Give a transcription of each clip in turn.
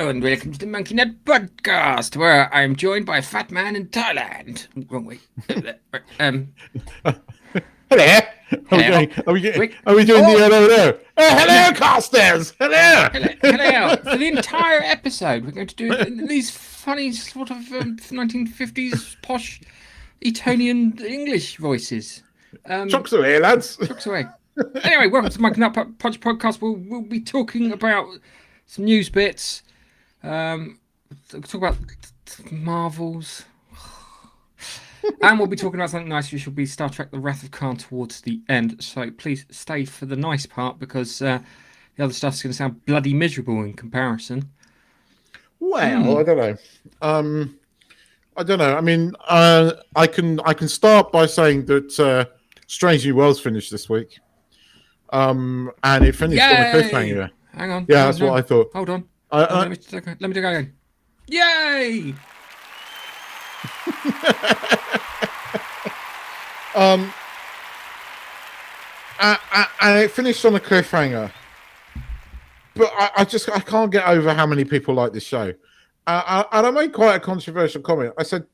Hello and welcome to the Monkey Nut Podcast, where I'm joined by a fat man in Thailand. Wrong way. Hello. Hello. Are we doing the hello? Hello, Carstairs. Hello. Hello. For the entire episode, we're going to do these funny sort of 1950s posh Etonian English voices. Chucks away, lads. Chucks away. Anyway, welcome to the Monkey Nut Punch Podcast. We'll be talking about some news bits. Talk about Marvels. And we'll be talking about something nice, which will be Star Trek The Wrath of Khan towards the end. So please stay for the nice part, because the other stuff's going to sound bloody miserable in comparison. Well, I don't know. I mean, I can start by saying that Strange New Worlds finished this week. And it finished on a cliffhanger. Hang on. Yeah, that's what I thought. Hold on. Let me do it again. Yay! And it finished on a cliffhanger. But I can't get over how many people like this show. And I made quite a controversial comment. I said,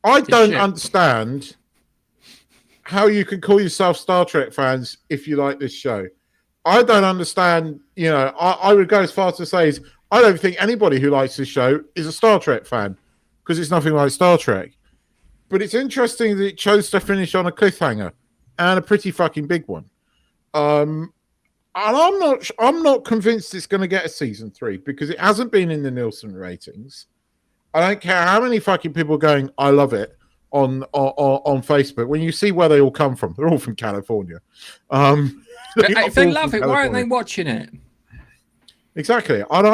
I don't understand how you can call yourself Star Trek fans if you like this show. I don't understand, I would go as far as to say is I don't think anybody who likes this show is a Star Trek fan, because it's nothing like Star Trek. But it's interesting that it chose to finish on a cliffhanger, and a pretty fucking big one. And I'm not convinced it's going to get a season 3, because it hasn't been in the Nielsen ratings. I don't care how many fucking people are going, I love it, on Facebook. When you see where they all come from, they're all from California. If they love it, why aren't they watching it? Exactly. And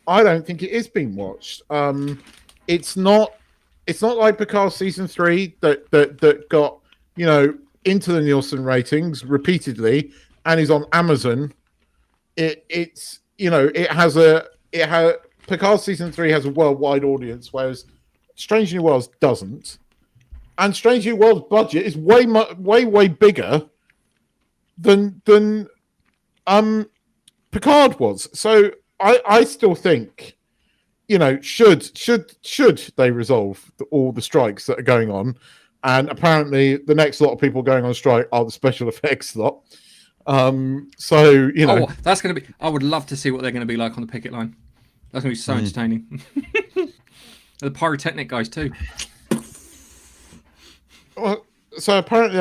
I don't think it is being watched. It's not like Picard season 3 that got, into the Nielsen ratings repeatedly and is on Amazon. Picard season 3 has a worldwide audience, whereas Strange New Worlds doesn't. And Strange New Worlds' budget is way bigger than Picard was. So I still think, should they resolve all the strikes that are going on, and apparently the next lot of people going on strike are the special effects lot. That's going to be. I would love to see what they're going to be like on the picket line. That's going to be so entertaining. The pyrotechnic guys too. Well, so apparently,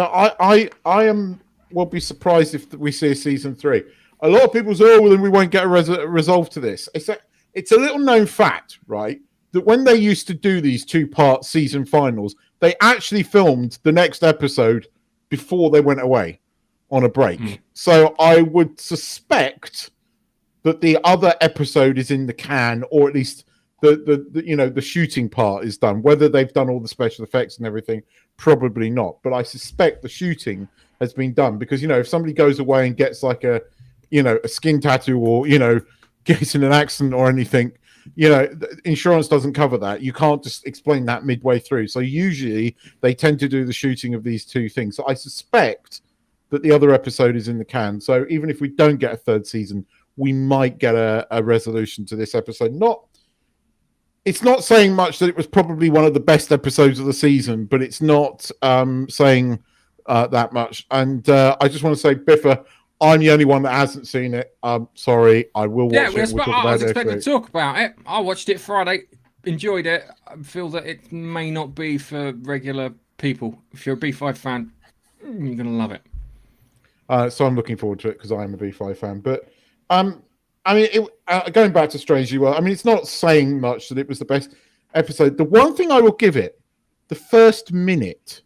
will be surprised if we see a season 3. A lot of people say, "Oh, well, then we won't get a resolve to this." It's a little known fact, right, that when they used to do these 2-part season finals, they actually filmed the next episode before they went away on a break. So I would suspect that the other episode is in the can, or at least the shooting part is done. Whether they've done all the special effects and everything, probably not. But I suspect the shooting has been done, because if somebody goes away and gets like a skin tattoo, or gets in an accident or anything, insurance doesn't cover that. You can't just explain that midway through. So usually they tend to do the shooting of these 2 things. So I suspect that the other episode is in the can. So even if we don't get a 3rd season, we might get a resolution to this episode. It's not saying much that it was probably one of the best episodes of the season, but it's not saying that much. And I just want to say, Biffa, I'm the only one that hasn't seen it. Sorry, I will watch it. I was expecting to talk about it. I watched it Friday, enjoyed it. I feel that it may not be for regular people. If you're a B5 fan, you're going to love it. So I'm looking forward to it, because I am a B5 fan. But going back to Strange New World, it's not saying much that it was the best episode. The one thing I will give it, the first minute,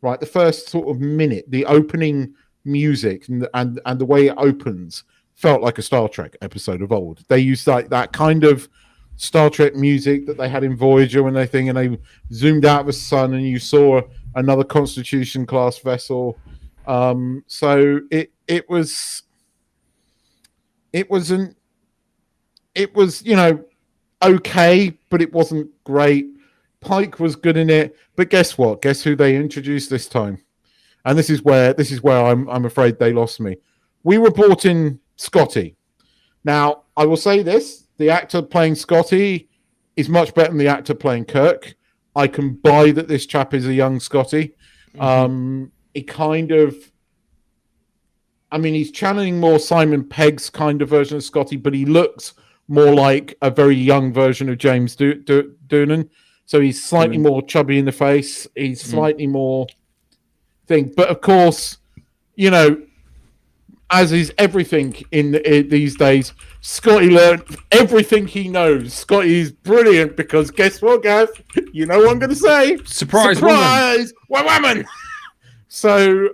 right, the first sort of minute, the opening music and the way it opens felt like a Star Trek episode of old. They used like that kind of Star Trek music that they had in Voyager and they zoomed out of the sun and you saw another Constitution class vessel. So it was okay, but it wasn't great. Pike was good in it, but guess what? Guess who they introduced this time? And this is where I'm afraid they lost me. We were brought in Scotty. Now, I will say this. the actor playing Scotty is much better than the actor playing Kirk. I can buy that this chap is a young Scotty. He kind of, I mean, he's channeling more Simon Pegg's kind of version of Scotty, but he looks more like a very young version of James Doonan. So he's slightly more chubby in the face. He's slightly more thing. But of course, you know, as is everything in these days, Scotty learned everything he knows. Scotty is brilliant because guess what, guys? You know what I'm going to say? Surprise woman! So,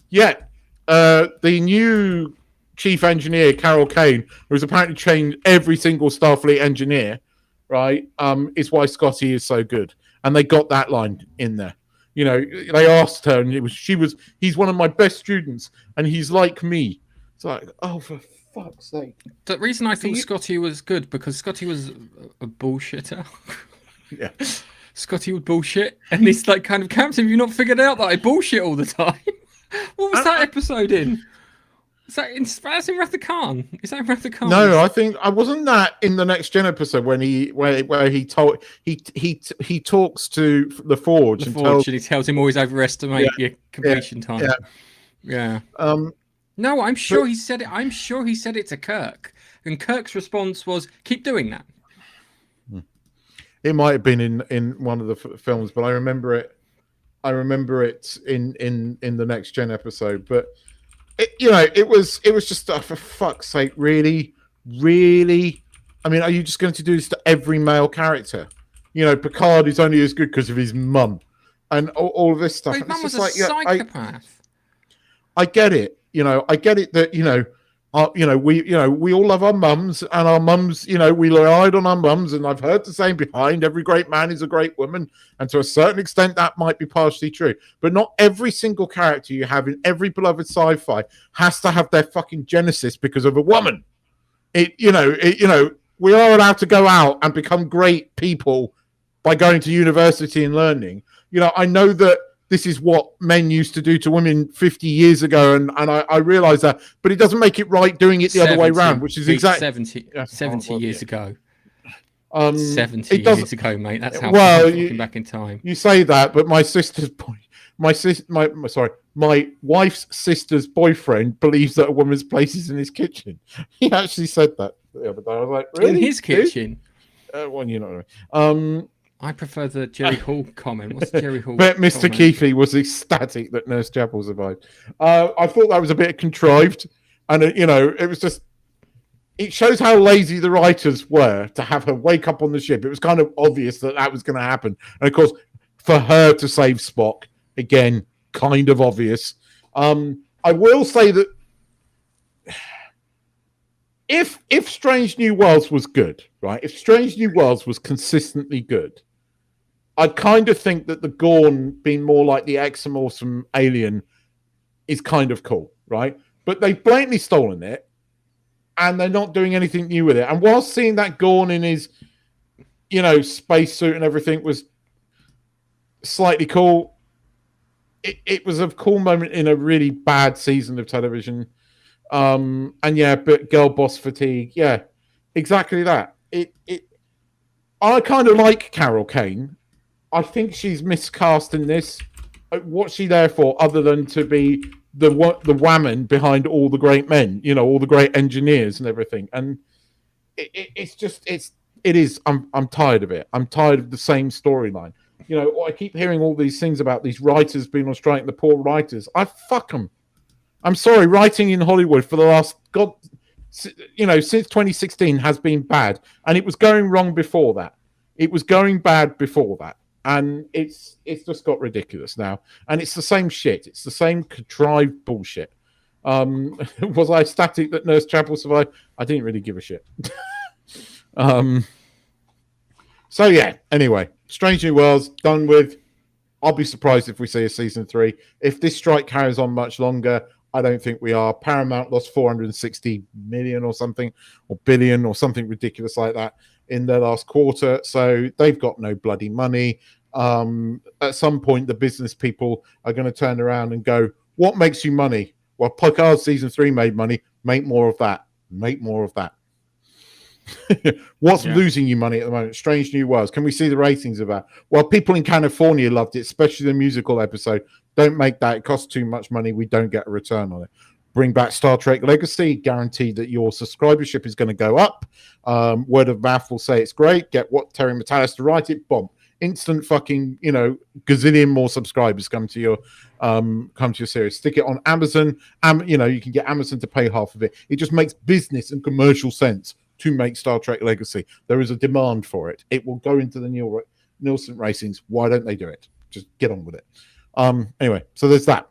the new chief engineer, Carol Kane, who's apparently trained every single Starfleet engineer, right, is why Scotty is so good. And they got that line in there. You know, they asked her, and he's one of my best students, and he's like me. It's like, oh, for fuck's sake. The reason I thought Scotty was good, because Scotty was a bullshitter. Yeah. Scotty would bullshit, and this like kind of Captain, have you not figured out that I bullshit all the time? What was that episode in? That's in Wrath of Khan. Is that in Wrath of Khan? No, I think I wasn't that in the Next Gen episode when he talks to the Forge, and he tells him always overestimate your completion time. Yeah. No, I'm sure he said it. I'm sure he said it to Kirk, and Kirk's response was, "Keep doing that." It might have been in one of the films, but I remember it. I remember it in the Next Gen episode, but. It was just for fuck's sake, really. I mean, are you just going to do this to every male character? You know, Picard is only as good because of his mum, and all of this stuff. His mum was a psychopath. I get it. I get it that we all love our mums, and our mums, we relied on our mums, and I've heard the saying, behind every great man is a great woman, and to a certain extent that might be partially true, but not every single character you have in every beloved sci-fi has to have their fucking genesis because of a woman. We are allowed to go out and become great people by going to university and learning. I know that this is what men used to do to women 50 years ago, and I realize that, but it doesn't make it right doing it the other way around, which is exactly 70 years ago. 70 years ago, mate. That's how looking back in time. You say that, but my wife's sister's boyfriend believes that a woman's place is in his kitchen. He actually said that the other day. I was like, really? In his kitchen? Well, you know. I prefer the Jerry Hall comment. What's the Jerry Hall? But Mr. Keithley was ecstatic that Nurse Chapel survived. I thought that was a bit contrived, and it was just. It shows how lazy the writers were to have her wake up on the ship. It was kind of obvious that was going to happen, and of course, for her to save Spock again, kind of obvious. I will say that if Strange New Worlds was good, right? If Strange New Worlds was consistently good, I kind of think that the Gorn being more like the Exomorphs from Alien is kind of cool, right? But they've blatantly stolen it, and they're not doing anything new with it. And while seeing that Gorn in his, spacesuit and everything was slightly cool, it was a cool moment in a really bad season of television. But girl boss fatigue, yeah, exactly that. I kind of like Carol Kane. I think she's miscast in this. What's she there for, other than to be the woman behind all the great men, all the great engineers and everything? And I'm tired of it. I'm tired of the same storyline. I keep hearing all these things about these writers being on strike, the poor writers. Fuck them. I'm sorry, writing in Hollywood for the last since 2016 has been bad, and it was going wrong before that. It was going bad before that, and it's just got ridiculous now. And it's the same shit. It's the same contrived bullshit. Was I ecstatic that Nurse Chapel survived? I didn't really give a shit. So yeah. Anyway, Strange New Worlds done with. I'll be surprised if we see a season 3. If this strike carries on much longer, I don't think we are. Paramount lost 460 million or something, or billion or something ridiculous like that in their last quarter. So they've got no bloody money. At some point, the business people are going to turn around and go, what makes you money? Well, Picard season 3 made money. Make more of that. Make more of that. What's losing you money at the moment? Strange New Worlds. Can we see the ratings of that? Well, people in California loved it, especially the musical episode. Don't make that. It costs too much money. We don't get a return on it. Bring back Star Trek Legacy. Guarantee that your subscribership is going to go up. Word of mouth will say it's great. Get what Terry Matalas to write it. Boom. Instant fucking, gazillion more subscribers come to your series. Stick it on Amazon. You can get Amazon to pay half of it. It just makes business and commercial sense to make Star Trek Legacy. There is a demand for it. It will go into the Nielsen ratings. Why don't they do it? Just get on with it. Anyway, so there's that.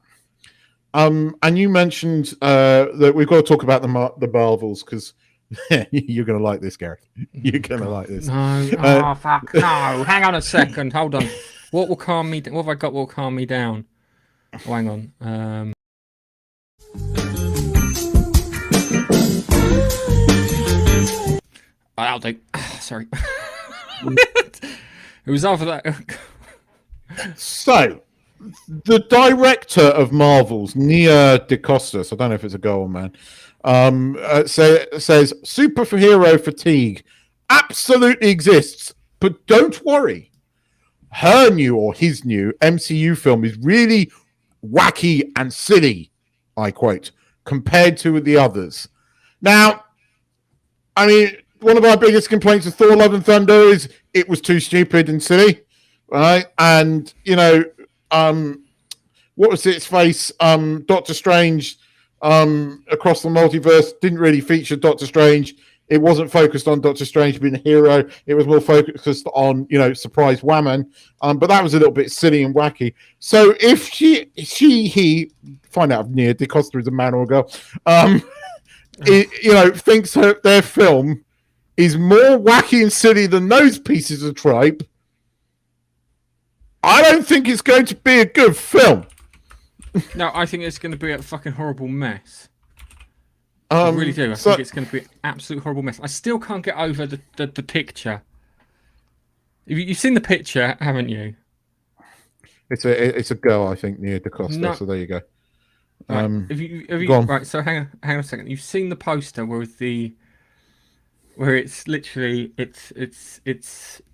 And you mentioned that we've got to talk about the Marvels because you're going to like this, Gareth. You're going to like this. No, fuck no. Hang on a second. Hold on. What will calm me? What have I got? Will calm me down? Oh, hang on. I'll do. Sorry. It was after that. So, the director of Marvels, Nia DaCosta, I don't know if it's a girl or man, says superhero fatigue absolutely exists, but don't worry. His new MCU film is really wacky and silly, I quote, compared to the others. Now, I mean, one of our biggest complaints of Thor: Love and Thunder is it was too stupid and silly, right? And what was its face? Doctor Strange, Across the Multiverse didn't really feature Doctor Strange. It wasn't focused on Doctor Strange being a hero. It was more focused on, surprise whammon. But that was a little bit silly and wacky. So if he find out if Nia DaCosta is a man or a girl, thinks their film is more wacky and silly than those pieces of tripe, I don't think it's going to be a good film. No, I think it's going to be a fucking horrible mess. I really do. I think it's going to be an absolute horrible mess. I still can't get over the picture. You've seen the picture, haven't you? It's a girl, I think, Nia DaCosta. No. So there you go. Right. Have you right? So hang on a second. You've seen the poster where it's literally it's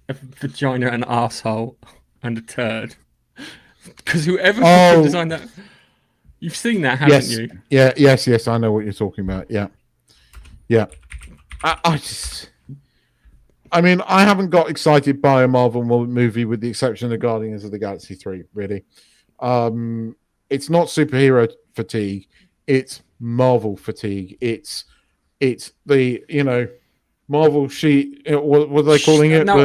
a vagina, an arsehole, and a turd. Because whoever designed that, you've seen that, haven't you? Yeah, yes. I know what you're talking about. Yeah. I haven't got excited by a Marvel movie with the exception of Guardians of the Galaxy 3. Really, it's not superhero fatigue; it's Marvel fatigue. It's the Marvel sheet. What are they calling it? No.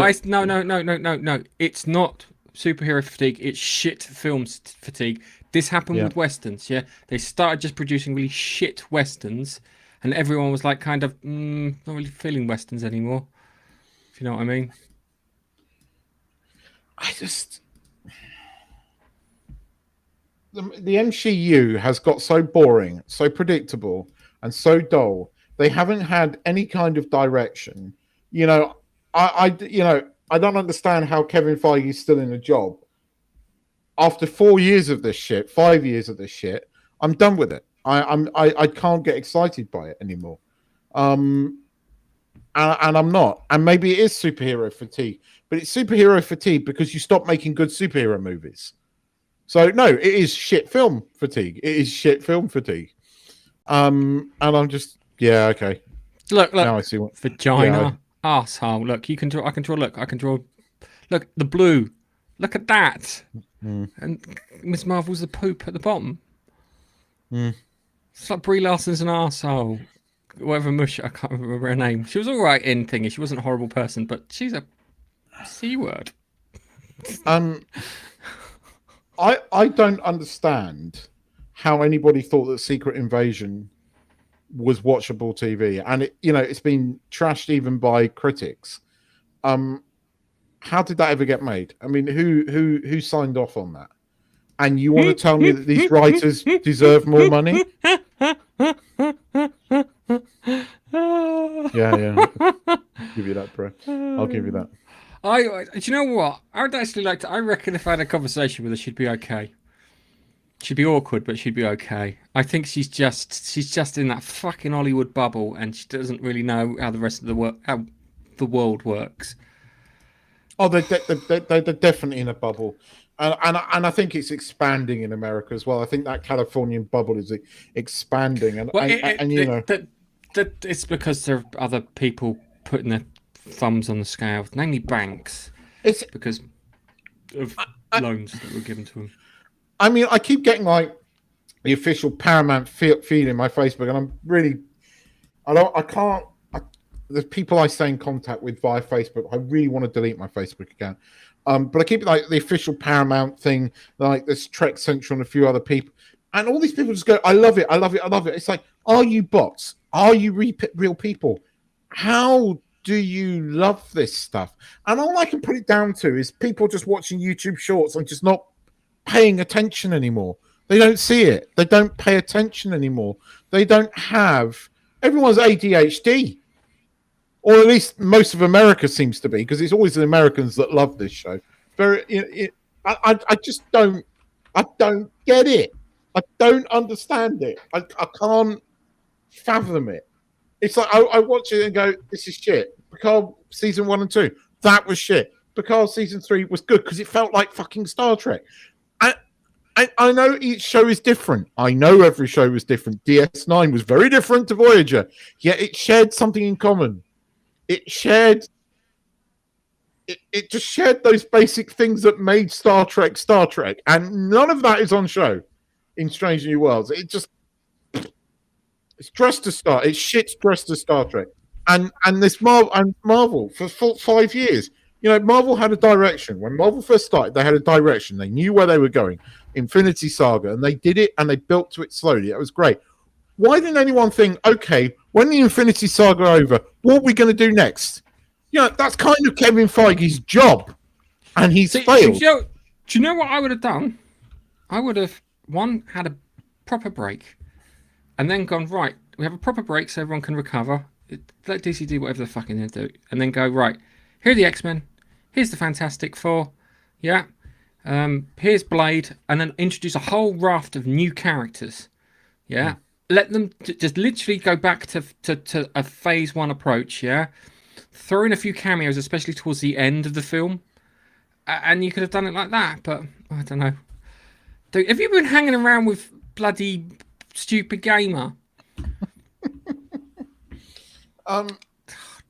It's not superhero fatigue. It's shit films fatigue. This happened with westerns. Yeah, they started just producing really shit westerns, and everyone was like, kind of, not really feeling westerns anymore. If you know what I mean. The MCU has got so boring, so predictable, and so dull. They haven't had any kind of direction. I don't understand how Kevin Feige is still in a job. After 4 years of this shit, 5 years of this shit, I'm done with it. I can't get excited by it anymore. And I'm not. And maybe it is superhero fatigue, but it's superhero fatigue because you stop making good superhero movies. So no, it is shit film fatigue. It is shit film fatigue. And I'm just, okay. Look. Now I see what vagina, arsehole. Look, you can draw. I can draw. Look, I can draw. Look, the blue. Look at that. And Miss Marvel's the poop at the bottom. It's like Brie Larson's an arsehole. Whatever mush, I can't remember her name. She was all right in thingy. She wasn't a horrible person, but she's a C word. I don't understand how anybody thought that Secret Invasion was watchable TV, and it's been trashed even by critics. How did that ever get made? I mean, who signed off on that? And you want to tell me that these writers deserve more money? Yeah. Give you that, bro. I'll give you that. Do you know what? I would actually like to. I reckon if I had a conversation with her, she'd be okay. She'd be awkward, but she'd be okay. I think she's just in that fucking Hollywood bubble, and she doesn't really know how the rest of the world works. Oh, they're definitely in a bubble, and I think it's expanding in America as well. I think that Californian bubble is expanding, and Well, and you know, that it's because there are other people putting their thumbs on the scale, namely banks, it's. because of I, loans that were given to them. I mean, I keep getting like the official Paramount feed in my Facebook, and I'm really, I can't. The people I stay in contact with via Facebook, I really want to delete my Facebook account. But I keep like the official Paramount thing, like this Trek Central and a few other people, and all these people just go, "I love it, I love it, I love it." It's like, are you bots? Are you real people? How do you love this stuff? And all I can put it down to is people just watching YouTube Shorts and just not paying attention anymore. They don't see it. They don't pay attention anymore. They don't have. Everyone's ADHD, or at least most of America seems to be, because it's always the Americans that love this show. I just don't. I don't get it. I don't understand it. I can't fathom it. It's like I watch it and go, "This is shit." Picard season 1 and 2, that was shit. Picard season 3 was good because it felt like fucking Star Trek. I know each show is different. I know every show was different. DS9 was very different to Voyager, yet it shared something in common. It shared. It just shared those basic things that made Star Trek Star Trek, and none of that is on show in Strange New Worlds. It's dressed as Star. It's shit's dressed as Star Trek, and this Marvel for 5 years. You know, Marvel had a direction. When Marvel first started, they had a direction. They knew where they were going. Infinity Saga, and they did it, and they built to it slowly. It was great. Why didn't anyone think, okay, when the Infinity Saga over, what are we going to do next? You know, that's kind of Kevin Feige's job, and he's failed. Do you know what I would have done? I would have, one, had a proper break, and then gone, right, we have a proper break so everyone can recover. Let DC do whatever the fucking they do. And then go, right, here are the X-Men. Here's the Fantastic Four. Yeah. Here's Blade. And then introduce a whole raft of new characters. Yeah. Let them just literally go back to a phase 1 approach. Yeah. Throw in a few cameos, especially towards the end of the film. And you could have done it like that. But I don't know. Dude, have you been hanging around with bloody stupid gamer?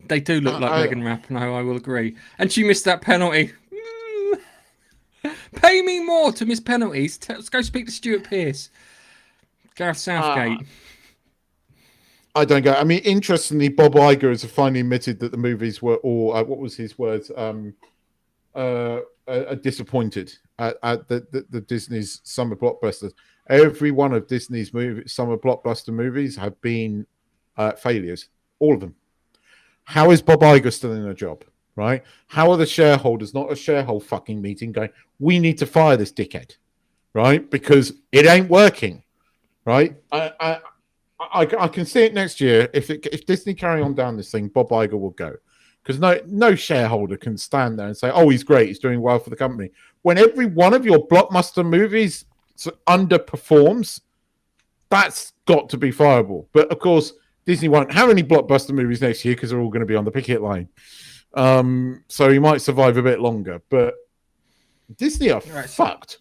They do look like Megan Rapinoe, I will agree. And she missed that penalty. Pay me more to miss penalties. Let's go speak to Stuart Pearce. Gareth Southgate. I don't go. I mean, interestingly, Bob Iger has finally admitted that the movies were all, what was his words, disappointed at the Disney's summer blockbusters. Every one of Disney's summer blockbuster movies have been failures. All of them. How is Bob Iger still in a job, right? How are the shareholders, not a shareholder fucking meeting, going, we need to fire this dickhead, right? Because it ain't working, right? I can see it next year. If Disney carry on down this thing, Bob Iger will go. Because no shareholder can stand there and say, oh, he's great, he's doing well for the company. When every one of your blockbuster movies underperforms, that's got to be fireable. But of course, Disney won't have any blockbuster movies next year because they're all going to be on the picket line. So he might survive a bit longer. But Disney are fucked.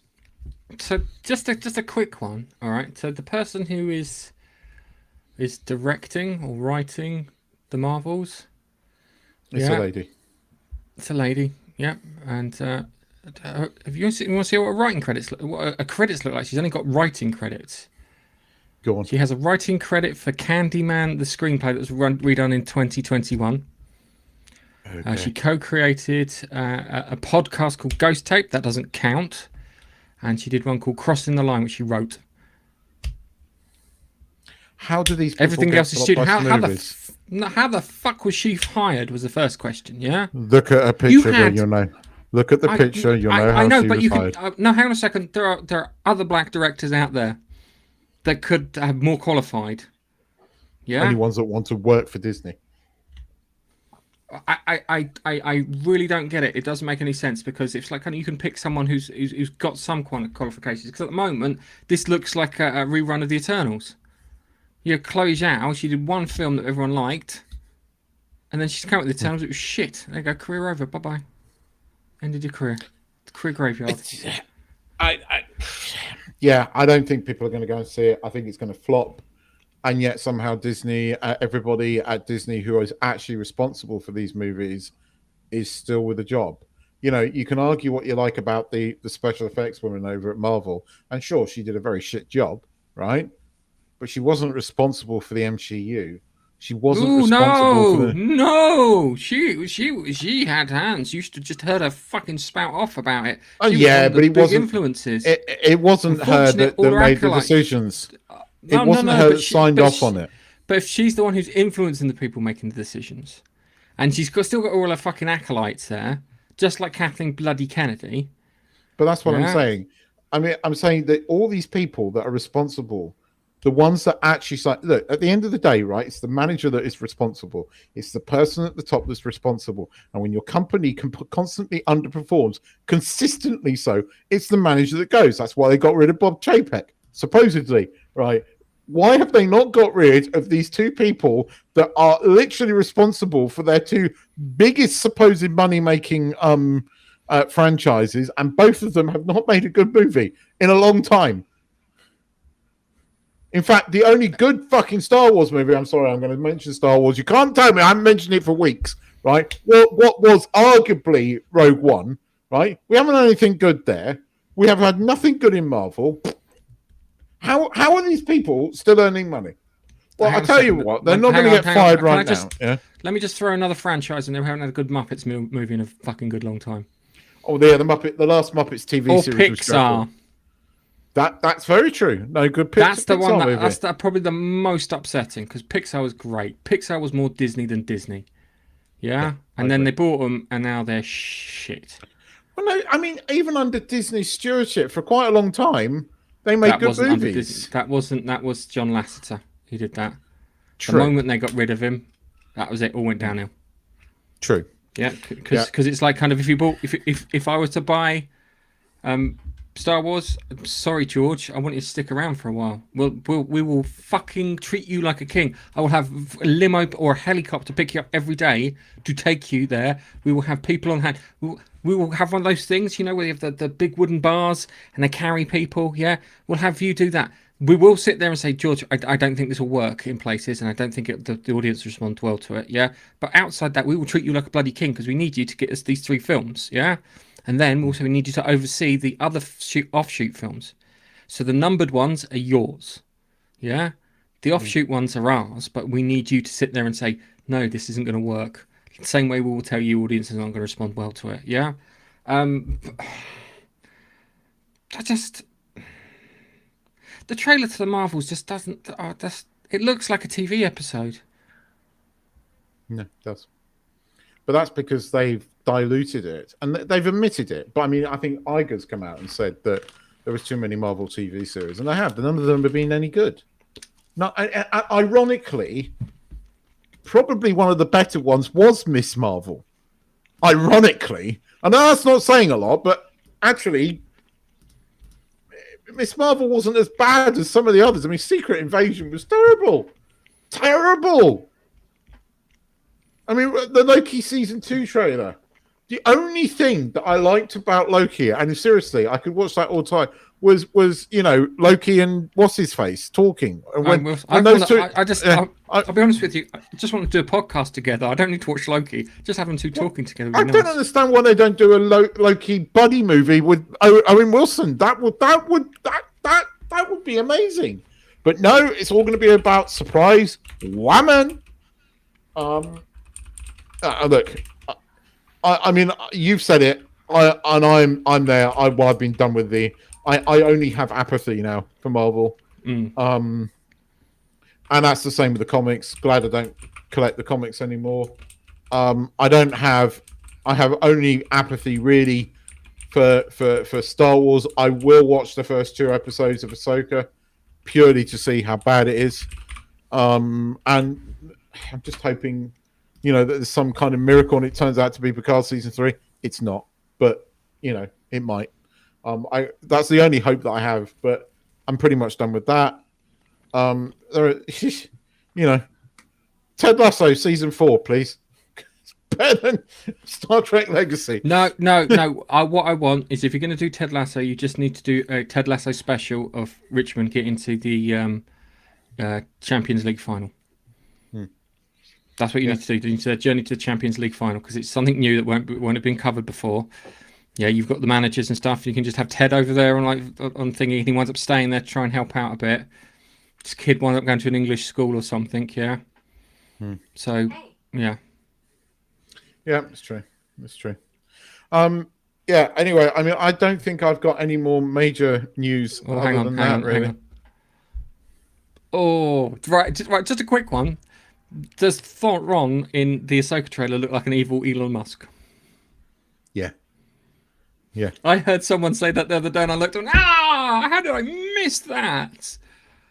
So just a quick one, all right? So the person who is directing or writing the Marvels, it's a lady. It's a lady, yeah. And have you want to see what her credits look like? She's only got writing credits. Go on. She has a writing credit for Candyman, the screenplay that was redone in 2021. Okay. She co-created a podcast called Ghost Tape. That doesn't count. And she did one called Crossing the Line, which she wrote. How do these people everything else is student? How the fuck was she hired? Was the first question. Yeah. Look at a picture, you'll know. Look at the picture, you'll know how she was hired. No, hang on a second. There are other black directors out there that could have more qualified. Yeah. Only ones that want to work for Disney. I really don't get it. It doesn't make any sense because it's like kind of you can pick someone who's got some kind of qualifications. Because at the moment, this looks like a rerun of the Eternals. Yeah, Chloe Zhao, she did one film that everyone liked, and then she's come out with the Eternals. It was shit. There you go, career over. Bye bye. Ended your career. Career graveyard. I, yeah, I don't think people are going to go and see it. I think it's going to flop. And yet somehow Disney, everybody at Disney who is actually responsible for these movies is still with a job. You know, you can argue what you like about the special effects woman over at Marvel. And sure, she did a very shit job, right? But she wasn't responsible for the MCU. She wasn't Ooh, responsible for no, the... no. She had hands. You should have just heard her fucking spout off about it. Oh, She was one yeah, of the but it big wasn't... influences. It wasn't her Unfortunate, that all her made the acolytes. decisions. It No, wasn't no, her but that signed off on it. But if she's the one who's influencing the people making the decisions, and still got all her fucking acolytes there, just like Kathleen bloody Kennedy. But that's what I'm Yeah. saying. I mean, I'm saying that all these people that are responsible, the ones that actually say, look, at the end of the day, right, it's the manager that is responsible. It's the person at the top that's responsible. And when your company constantly underperforms, consistently so, it's the manager that goes. That's why they got rid of Bob Chapek, supposedly, right? Why have they not got rid of these two people that are literally responsible for their two biggest supposed money-making franchises, and both of them have not made a good movie in a long time? In fact, the only good fucking Star Wars movie, I'm sorry, I'm going to mention Star Wars. You can't tell me, I haven't mentioned it for weeks, right? What was arguably Rogue One, right? We haven't had anything good there. We have had nothing good in Marvel. How are these people still earning money? Well, I tell you what, they're not going to get fired right now. Yeah. Let me just throw another franchise, and they haven't had a good Muppets movie in a fucking good long time. Oh, yeah, the last Muppets TV or series was Pixar. That's very true. No good. That's the Pixar one. movie. That's probably the most upsetting because Pixar was great. Pixar was more Disney than Disney. Yeah, and then they bought them, and now they're shit. Well, no, I mean, even under Disney's stewardship for quite a long time, they made good movies. That was John Lasseter who did that. True. The moment they got rid of him, that was it. All went downhill. True. Yeah, because it's like kind of if I was to buy Star Wars, I'm sorry, George, I want you to stick around for a while. We will fucking treat you like a king. I will have a limo or a helicopter pick you up every day to take you there. We will have people on hand. We will have one of those things, you know, where you have the big wooden bars and they carry people. Yeah, we'll have you do that. We will sit there and say, George, I don't think this will work in places, and I don't think the audience will respond well to it. Yeah, but outside that, we will treat you like a bloody king because we need you to get us these 3 films. Yeah. And then also we need you to oversee the other offshoot films. So the numbered ones are yours. Yeah? The offshoot ones are ours, but we need you to sit there and say, no, this isn't going to work. The same way we will tell you audiences aren't going to respond well to it. Yeah? The trailer to the Marvels just doesn't... it looks like a TV episode. No, it does. But that's because they've diluted it, and they've admitted it. But I mean, I think Iger's come out and said that there was too many Marvel TV series, and they have. None of them have been any good. Now, ironically, probably one of the better ones was Miss Marvel. Ironically, I know that's not saying a lot, but actually, Miss Marvel wasn't as bad as some of the others. I mean, Secret Invasion was terrible. Terrible. I mean, the Loki season 2 trailer. The only thing that I liked about Loki, and seriously, I could watch that all the time, was Loki and what's his face talking. And I'll be honest with you. I just want to do a podcast together. I don't need to watch Loki. Just have them two talking together. I don't understand why they don't do a Loki buddy movie with Owen Wilson. That would be amazing. But no, it's all going to be about surprise woman. Look, I mean, you've said it, I'm there. I've been done with I only have apathy now for Marvel. And that's the same with the comics. Glad I don't collect the comics anymore. I have only apathy really for Star Wars. I will watch the first 2 episodes of Ahsoka purely to see how bad it is. And I'm just hoping, that there's some kind of miracle and it turns out to be Picard season 3. It's not, but it might. That's the only hope that I have, but I'm pretty much done with that. Ted Lasso season 4, please. It's better than Star Trek Legacy. No. What I want is, if you're going to do Ted Lasso, you just need to do a Ted Lasso special of Richmond get into the Champions League final. That's what you need to do. You need to journey to the Champions League final, because it's something new that won't have been covered before. Yeah, you've got the managers and stuff. You can just have Ted over there on thingy. He winds up staying there to try and help out a bit. This kid winds up going to an English school or something. Yeah. So, yeah. Yeah, it's true. It's true. Yeah. Anyway, I mean, I don't think I've got any more major news Hang on. Oh, right. Just a quick one. Does Thorn in the Ahsoka trailer look like an evil Elon Musk? Yeah. Yeah. I heard someone say that the other day, and I looked and how did I miss that?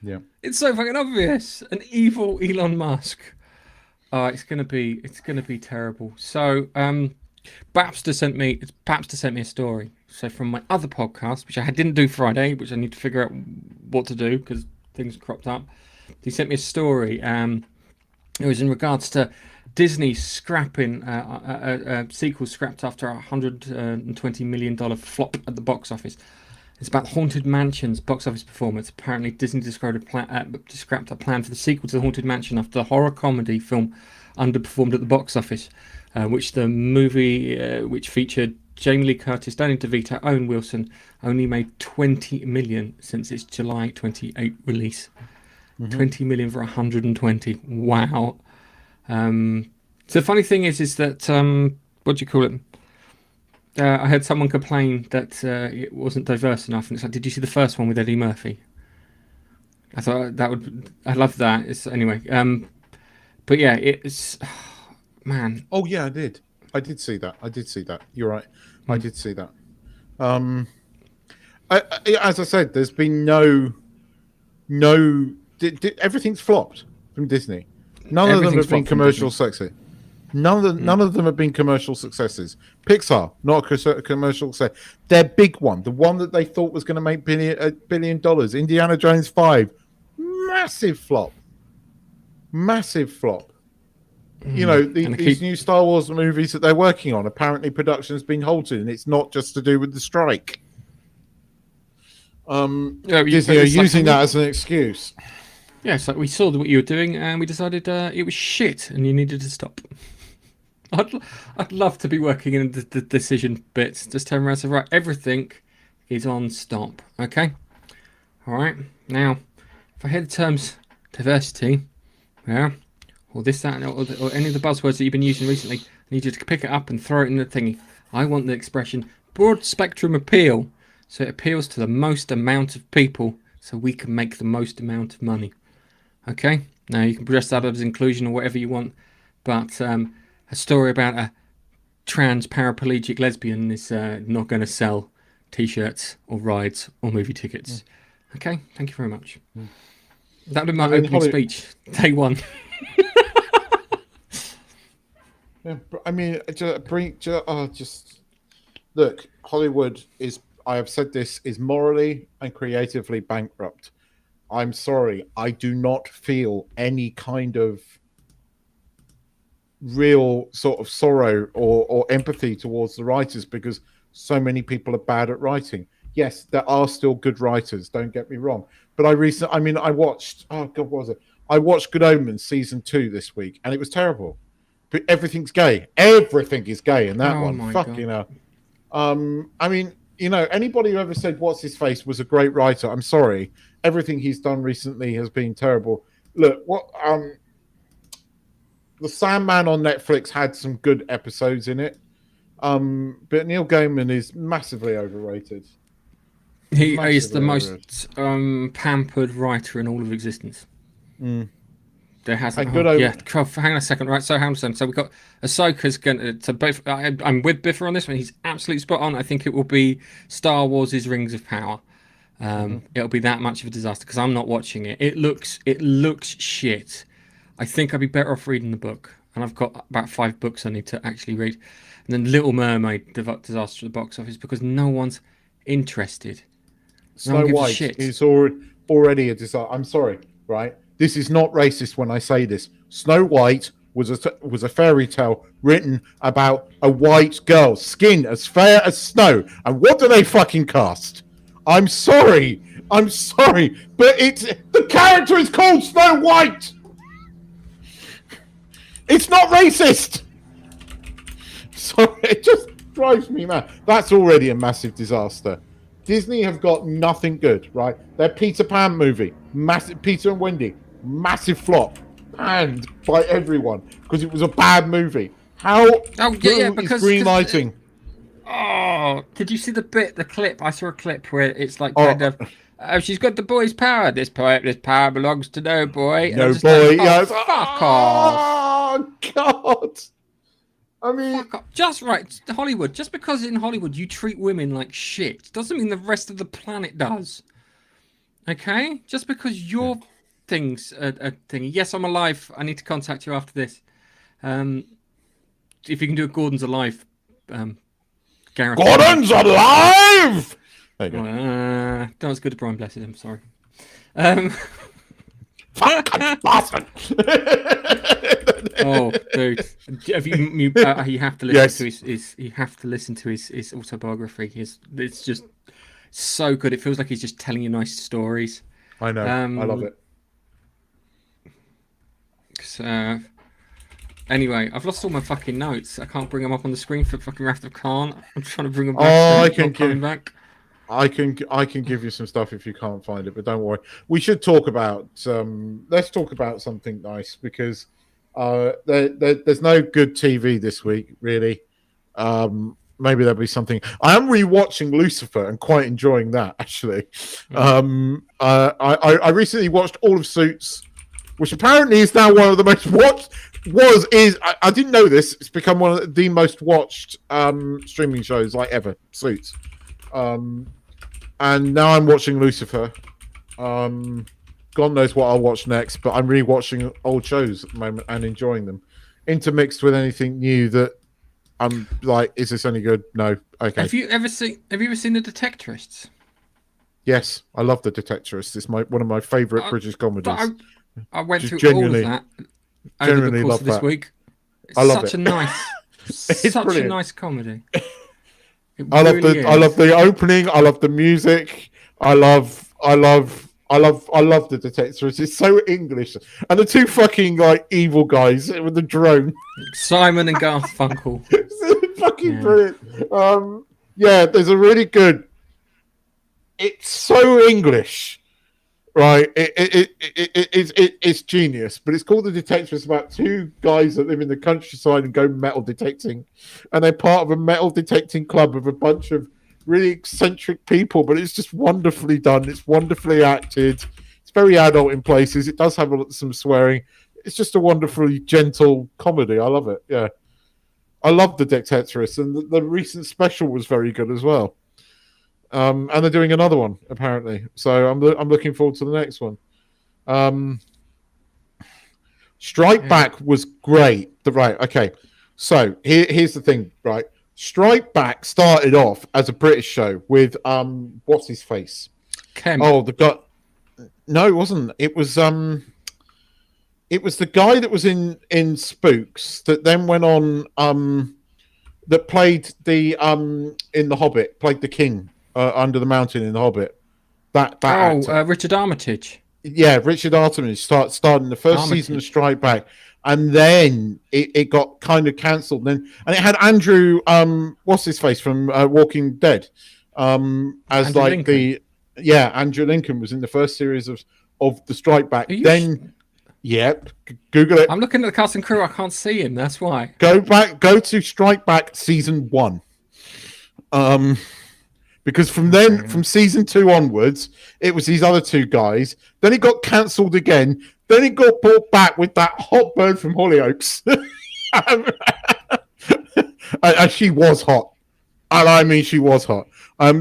Yeah. It's so fucking obvious. An evil Elon Musk. Oh, it's gonna be terrible. So, Baxter sent me a story. So from my other podcast, which I didn't do Friday, which I need to figure out what to do because things cropped up. He sent me a story. It was in regards to Disney scrapping a sequel scrapped after a $120 million flop at the box office. It's about Haunted Mansion's box office performance. Apparently, Disney scrapped a plan for the sequel to the Haunted Mansion after the horror comedy film underperformed at the box office, which the movie, which featured Jamie Lee Curtis, Danny DeVito, Owen Wilson, only made $20 million since its July 28 release. 20 million for 120. Wow. So the funny thing is that what do you call it? I heard someone complain that it wasn't diverse enough, and it's like, did you see the first one with Eddie Murphy? I thought I love that. Anyway. But yeah, it's man. Oh yeah, I did see that. You're right. I did see that. As I said, there's been no. Everything's flopped from Disney. None of them have been commercial success. None of them have been commercial successes. Pixar, not a commercial success. Their big one, the one that they thought was going to make $1 billion, Indiana Jones 5, massive flop. These new Star Wars movies that they're working on, apparently production's been halted, and it's not just to do with the strike. Disney are using that as an excuse. Yeah, so we saw what you were doing, and we decided it was shit, and you needed to stop. I'd love to be working in the decision bits. Just turn around and say, right, everything is on stop. Okay? All right. Now, if I hear the terms diversity, yeah, or this, that, or any of the buzzwords that you've been using recently, I need you to pick it up and throw it in the thingy. I want the expression broad spectrum appeal, so it appeals to the most amount of people, so we can make the most amount of money. Okay? Now, you can dress that up as inclusion or whatever you want, but a story about a trans paraplegic lesbian is not going to sell t-shirts or rides or movie tickets. Okay? Thank you very much. That would be my opening speech. Day one. Yeah, I mean, just look, Hollywood is, I have said this, is morally and creatively bankrupt. I'm sorry, I do not feel any kind of real sort of sorrow or empathy towards the writers, because so many people are bad at writing. Yes, there are still good writers, don't get me wrong. But I watched, what was it? I watched Good Omens season 2 this week, and it was terrible. But everything's gay. Everything is gay in that one. Fucking hell. I mean, anybody who ever said What's His Face was a great writer, I'm sorry. Everything he's done recently has been terrible. Look, The Sandman on Netflix had some good episodes in it. But Neil Gaiman is massively overrated. He is the most pampered writer in all of existence. There hasn't. Hang on a second. Right, so hang on a second. So we've got Ahsoka's going to both. I'm with Biffer on this one. He's absolutely spot on. I think it will be Star Wars' Rings of Power. It'll be that much of a disaster because I'm not watching it. It looks shit. I think I'd be better off reading the book. and I've got about 5 books I need to actually read. And then Little Mermaid, disaster at the box office because no one's interested. No one Snow gives a White shit. is already a disaster. I'm sorry, right? This is not racist when I say this. Snow White was a fairy tale written about a white girl, skin as fair as snow. And what do they fucking cast? I'm sorry, but the character is called Snow White. It's not racist. So it just drives me mad. That's already a massive disaster. Disney have got nothing good, right? Their Peter Pan movie, massive. Peter and Wendy, massive flop, panned by everyone because it was a bad movie. How? Oh yeah, because greenlighting. Oh, did you see the clip? I saw a clip where it's like kind of, oh, she's got the boy's power. This power belongs to no boy. No boy. Like, oh, fuck off. Oh God. I mean, just right, Hollywood. Just because in Hollywood you treat women like shit doesn't mean the rest of the planet does. Okay, just because your things are thingy. Yes, I'm alive. I need to contact you after this. If you can do it, Gordon's alive. Gareth. Gordon's alive. There you go. Not as good as Brian Blessed. I'm sorry. Fuck bastard. Oh, dude! You have to listen to his. You have to listen to his autobiography. It's just so good. It feels like he's just telling you nice stories. I know. I love it. So, anyway, I've lost all my fucking notes. I can't bring them up on the screen for fucking Wrath of Khan. I'm trying to bring them back. Oh, I can give you some stuff if you can't find it, but don't worry. We should talk about let's talk about something nice because there's no good TV this week, really. Maybe there'll be something. I am rewatching Lucifer and quite enjoying that, actually. I recently watched all of Suits, which apparently is now one of the most watched. I didn't know this. It's become one of the most watched streaming shows like ever. Suits. And now I'm watching Lucifer. God knows what I'll watch next, but I'm rewatching old shows at the moment and enjoying them, intermixed with anything new that I'm like, is this any good? No. Okay. Have you ever seen The Detectorists? Yes, I love The Detectorists. It's one of my favourite British comedies. I went through all of that over the course of this week. It's I love such it. a nice, such a nice comedy. I love the opening. I love the music. I love The Detectorists. It's so English, and the two fucking like evil guys with the drone, Simon and Garfunkel. It's fucking brilliant. Yeah, there's a really good. It's so English, right? It's genius, but it's called The Detectorists. About two guys that live in the countryside and go metal detecting, and they're part of a metal detecting club of a bunch of really eccentric people, but it's just wonderfully done. It's wonderfully acted. It's very adult in places. It does have some swearing. It's just a wonderfully gentle comedy. I love it. Yeah, I love The Detectorists, and the recent special was very good as well. And they're doing another one apparently, so I'm looking forward to the next one. Strike Back was great. Okay. So here's the thing, right? Strike Back started off as a British show with what's his face? Ken. Oh, the guy. No, it wasn't. It was the guy that was in Spooks that then went on that played the in The Hobbit, played the king under the mountain in The Hobbit. Richard Armitage. Yeah, Richard Armitage started in the first season of Strike Back, and then it got kind of cancelled. And it had Andrew, what's his face from Walking Dead, as Andrew like Lincoln. Andrew Lincoln was in the first series of the Strike Back. Yep, Google it. I'm looking at the cast and crew. I can't see him. That's why. Go to Strike Back season 1. Because from season 2 onwards, it was these other two guys. Then it got cancelled again. Then it got brought back with that hot bird from Hollyoaks. And she was hot. And I mean, she was hot.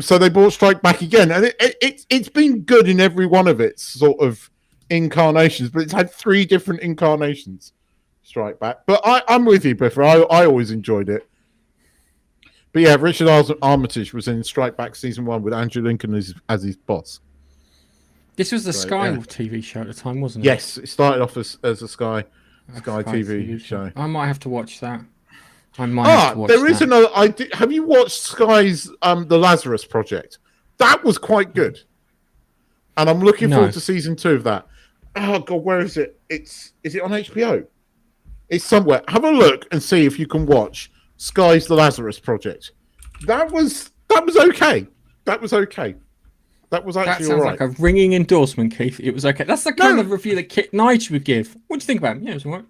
So they brought Strike Back again. And it's been good in every one of its sort of incarnations. But it's had 3 different incarnations. Strike Back. But I'm with you, Biffer. I always enjoyed it. But yeah, Richard Armitage was in Strike Back season 1 with Andrew Lincoln as his boss. This was the Sky TV show at the time, wasn't it? Yes, it started off as a Sky TV show. I might have to watch that. There is another. Have you watched Sky's The Lazarus Project? That was quite good, and I'm looking forward to season 2 of that. Oh God, where is it? Is it on HBO? It's somewhere. Have a look and see if you can watch Sky's The Lazarus Project. That was okay. That was okay. That was actually all right. That sounds like a ringing endorsement, Keith. It was okay. That's the kind of review that Kit Nige would give. What do you think about him? Yeah, it was all right.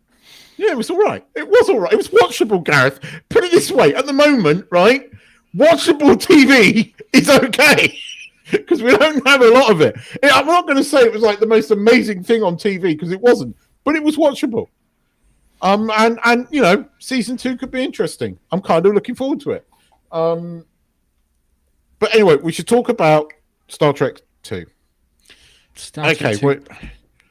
Yeah, it was all right. It was all right. It was watchable, Gareth. Put it this way. At the moment, right, watchable TV is okay. Because we don't have a lot of it. I'm not going to say it was like the most amazing thing on TV, because it wasn't. But it was watchable. And you know, season 2 could be interesting. I'm kind of looking forward to it. But anyway, we should talk about Star Trek 2.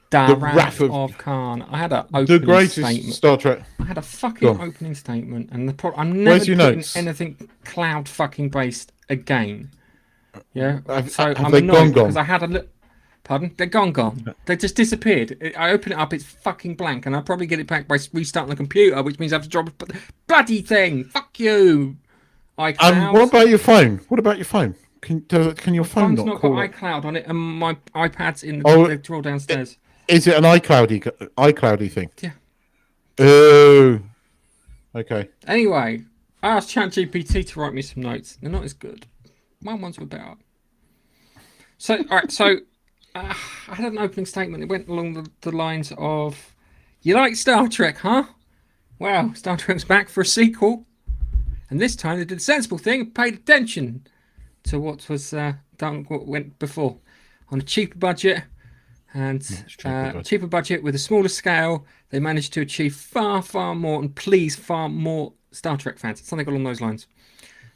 The Wrath of Khan. I had an opening statement. Star Trek. I had a fucking opening statement, and I'm never putting anything cloud fucking based again. Yeah. I'm annoyed because I had a look. Pardon? They're gone. They just disappeared. I open it up, it's fucking blank, and I'll probably get it back by restarting the computer, which means I have to drop a bloody thing. Fuck you. iCloud. What about your phone? Can your phone not got iCloud on it, and my iPad's in the drawer downstairs. Is it an iCloudy thing? Yeah. Oh. Okay. Anyway, I asked ChatGPT to write me some notes. They're not as good. My ones were better. So, all right. So, I had an opening statement. It went along the lines of, "You like Star Trek, huh? Well, Star Trek's back for a sequel, and this time they did a sensible thing and paid attention to what was done, what went before, on a cheaper budget." And cheaper budget with a smaller scale, they managed to achieve far, far more and please far more Star Trek fans. Something along those lines.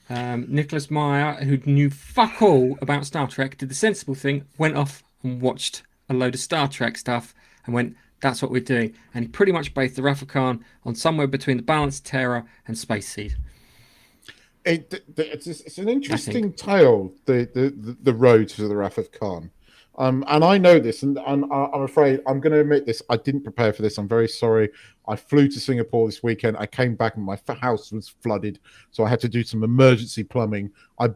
Nicholas Meyer, who knew fuck all about Star Trek, did the sensible thing, went off and watched a load of Star Trek stuff and went, that's what we're doing. And he pretty much based the Wrath of Khan on somewhere between the Balanced Terror and Space Seed. It's an interesting tale, the road to the Wrath of Khan. And I know this, and I'm afraid I'm going to admit this. I didn't prepare for this. I'm very sorry. I flew to Singapore this weekend. I came back and my house was flooded, so I had to do some emergency plumbing. I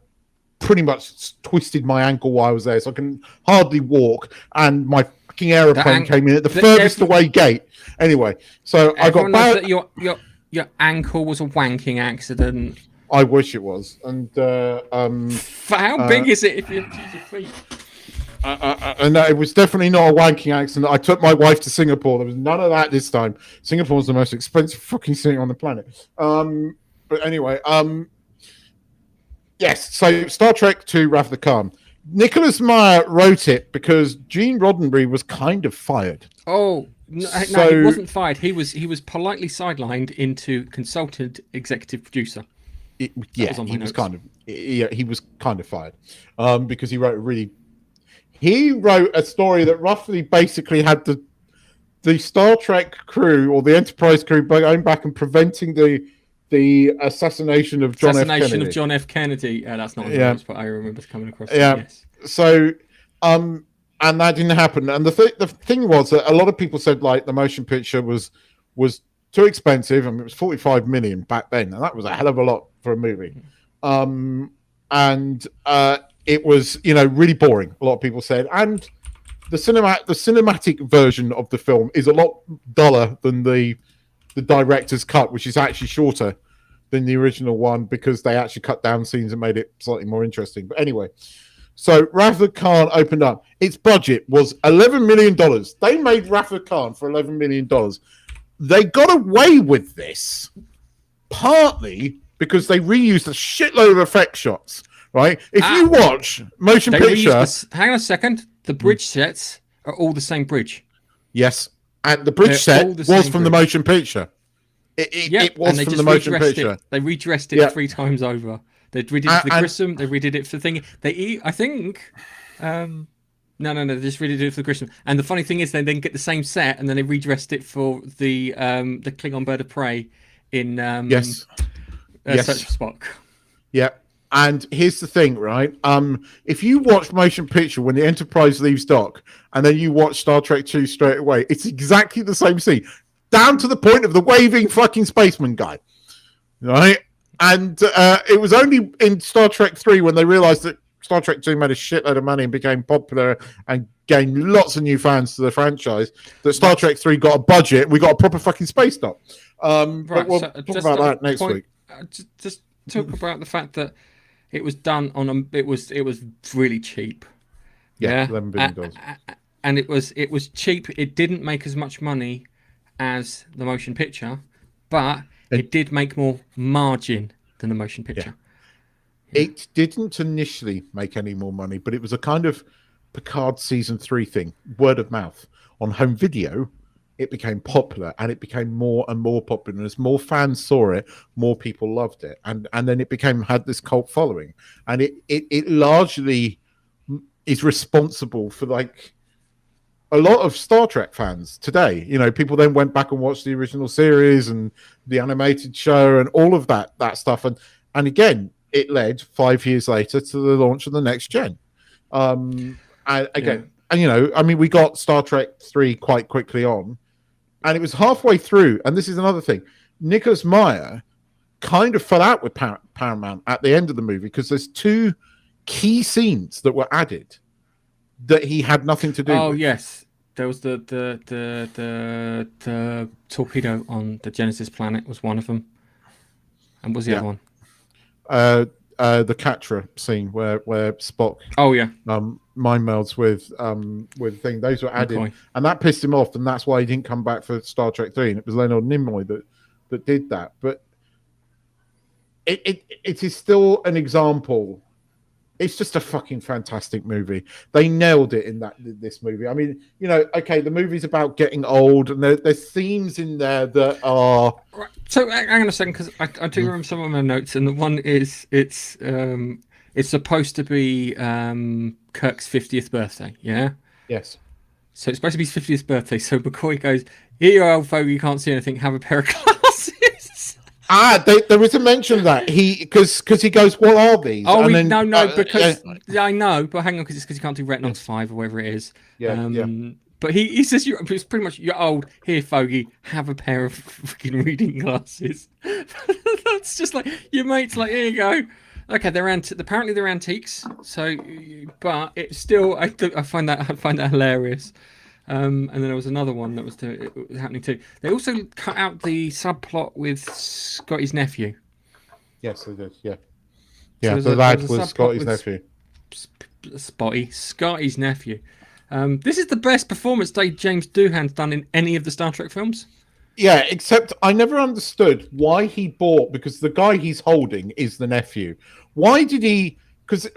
pretty much twisted my ankle while I was there, so I can hardly walk. And my fucking aeroplane came in at the furthest away gate. Anyway, so I got back. That your ankle was a wanking accident. I wish it was. And how big is it if you use your feet? And it was definitely not a wanking accident. I took my wife to Singapore. There was none of that this time. Singapore was the most expensive fucking city on the planet. But anyway, yes. So Star Trek 2: Wrath of Khan. Nicholas Meyer wrote it because Gene Roddenberry was kind of fired. Oh no, he wasn't fired. He was politely sidelined into consultant executive producer. He was kind of fired because he wrote a really. He wrote a story that roughly basically had the Star Trek crew or the Enterprise crew going back and preventing the assassination of John F. Kennedy. Yeah, that's not the but I remember coming across. Yeah. Yes. So, and that didn't happen. And the thing was that a lot of people said like the motion picture was too expensive. I mean, it was 45 million back then, and that was a hell of a lot for a movie. It was, really boring. A lot of people said, and the cinematic version of the film is a lot duller than the director's cut, which is actually shorter than the original one because they actually cut down scenes and made it slightly more interesting. But anyway, so Wrath of Khan opened up. Its budget was $11 million. They made Wrath of Khan for $11 million. They got away with this partly because they reused a shitload of effect shots. Right? If you watch motion picture... Hang on a second. The bridge sets are all the same bridge. Yes. And the bridge set was from the motion picture. It was from the motion picture. They redressed it 3 times over. They redid it for the Grissom. They redid it for the thing. I think No. They just redid it for Christmas. And the funny thing is, they then get the same set, and then they redressed it for the Klingon Bird of Prey in Yes, Search yes, for Spock. yeah. And here's the thing, right? If you watch motion picture when the Enterprise leaves dock, and then you watch Star Trek 2 straight away, it's exactly the same scene, down to the point of the waving fucking spaceman guy, right? And it was only in Star Trek 3 when they realized that Star Trek 2 made a shitload of money and became popular and gained lots of new fans to the franchise that Star Trek 3 got a budget. We got a proper fucking space dock. But we'll talk about that next week. Just talk about the fact that it was done on it was really cheap. Yeah, $11 billion. And it was cheap. It didn't make as much money as the motion picture, but it did make more margin than the motion picture. Yeah. It didn't initially make any more money, but it was a kind of Picard season 3 thing, word of mouth. On home video, it became popular, and it became more and more popular. And as more fans saw it, more people loved it, and then it had this cult following, and it largely is responsible for like a lot of Star Trek fans today. You know, people then went back and watched the original series and the animated show and all of that stuff, and again, it led 5 years later to the launch of the next gen. And you know, I mean, we got Star Trek 3 quite quickly on, and it was halfway through. And this is another thing: Nicholas Meyer kind of fell out with Paramount at the end of the movie because there's 2 key scenes that were added that he had nothing to do with. Oh, yes. There was the torpedo on the Genesis planet was one of them. And what was the other one? The Catra scene where Spock mind melds with thing. Those were added, and that pissed him off, and that's why he didn't come back for Star Trek 3. And it was Leonard Nimoy that did that. But it is still an example. It's just a fucking fantastic movie. They nailed it in this movie. I mean, you know, okay, the movie's about getting old, and there's themes in there that are. Right. So hang on a second, because I do remember some of my notes, and the one is it's supposed to be Kirk's 50th birthday. Yeah. Yes. So it's supposed to be his 50th birthday. So McCoy goes, "Here you are, old fogey, you can't see anything. Have a pair of glasses." There is a mention of that because he goes, "What are these?" Oh, because I know, but hang on, because he can't do Retinox 5 or whatever it is. Yeah. But he says it's pretty much, "You're old. Here, fogey, have a pair of fucking reading glasses." That's just like your mate's like, "Here you go." Okay, apparently they're antiques. So, but it's still, I find that hilarious. And then there was another one that was happening too. They also cut out the subplot with Scotty's nephew. Yes, they did. Yeah. So the lad was Scotty's nephew. Scotty's nephew. This is the best performance James Doohan's done in any of the Star Trek films. Yeah, except I never understood why he bought, because the guy he's holding is the nephew. Why did he? Because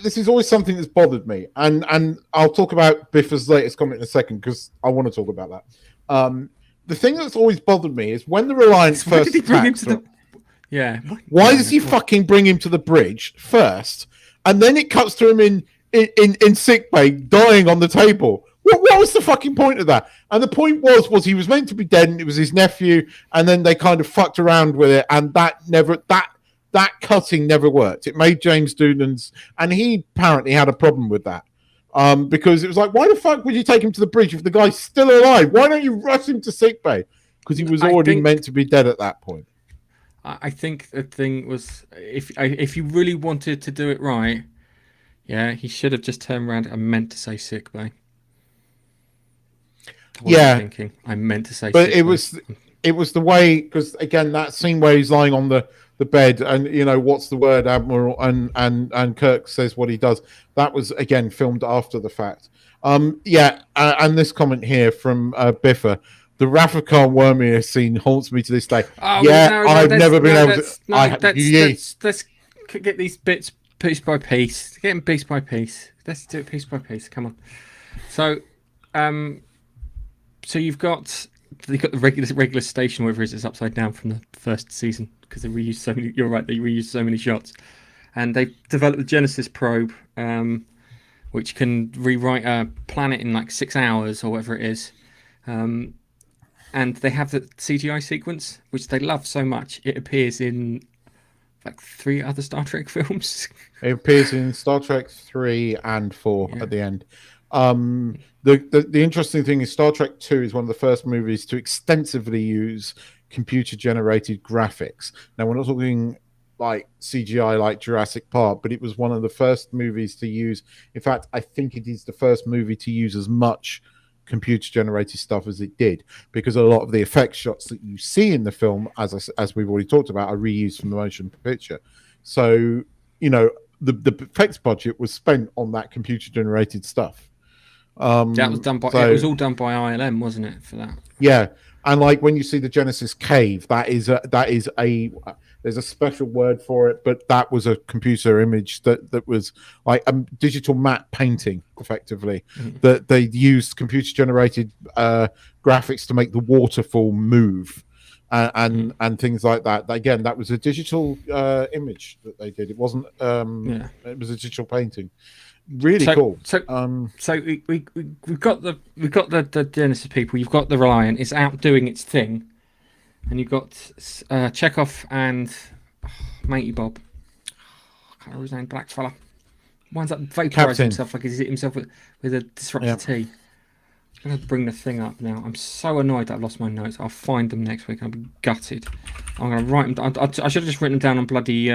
this is always something that's bothered me, and I'll talk about Biffa's latest comment in a second because I want to talk about that. The thing that's always bothered me is when the Reliance first attacks. Why does he fucking bring him to the bridge first, and then it cuts to him in sickbay, dying on the table? What was the fucking point of that? And the point was he was meant to be dead, and it was his nephew, and then they kind of fucked around with it, and that cutting never worked. It made James Doohan's, and he apparently had a problem with that, because it was like, why the fuck would you take him to the bridge if the guy's still alive? Why don't you rush him to sickbay? Because he was already meant to be dead at that point. I think the thing was, if you really wanted to do it right, he should have just turned around and meant to say sickbay. I meant to say, but it was the way, because again, that scene where he's lying on the bed, and you know, what's the word, Admiral, and Kirk says what he does. That was again filmed after the fact. And this comment here from Biffa: the Rafa Khan Wormier scene haunts me to this day. I've never been able to. Let's get these bits piece by piece. Get them piece by piece. Let's do it piece by piece. Come on. So, you've got the regular station, whatever it is, it's upside down from the first season because they reused so many. You're right, they reused so many shots, and they developed the Genesis probe, which can rewrite a planet in like 6 hours or whatever it is. And they have the CGI sequence, which they love so much. It appears in like 3 other Star Trek films. It appears in Star Trek 3 and 4 Yeah. at the end. The interesting thing is Star Trek 2 is one of the first movies to extensively use computer-generated graphics. Now, we're not talking like CGI like Jurassic Park, but it was one of the first movies to use. In fact, I think it is the first movie to use as much computer-generated stuff as it did, because a lot of the effect shots that you see in the film, as we've already talked about, are reused from the motion picture. So, you know, the effects budget was spent on that computer-generated stuff. That was done by. So, it was all done by ILM, wasn't it? For that. Yeah, and like when you see the Genesis cave, there's a special word for it, but that was a computer image that was like a digital matte painting, effectively. That they used computer generated graphics to make the waterfall move. And things like that. Again, that was a digital image that they did. It wasn't. It was a digital painting. Really cool. So we've got the Genesis people. You've got the Reliant. It's out doing its thing, and you've got Chekhov and Matey Bob. I can't remember his name. Black fella. Winds up vaporizing himself like he's hit himself with a disruptor tea. I'm going to bring the thing up now. I'm so annoyed that I've lost my notes. I'll find them next week. I'll be gutted. I'm going to write them. I should have just written them down on bloody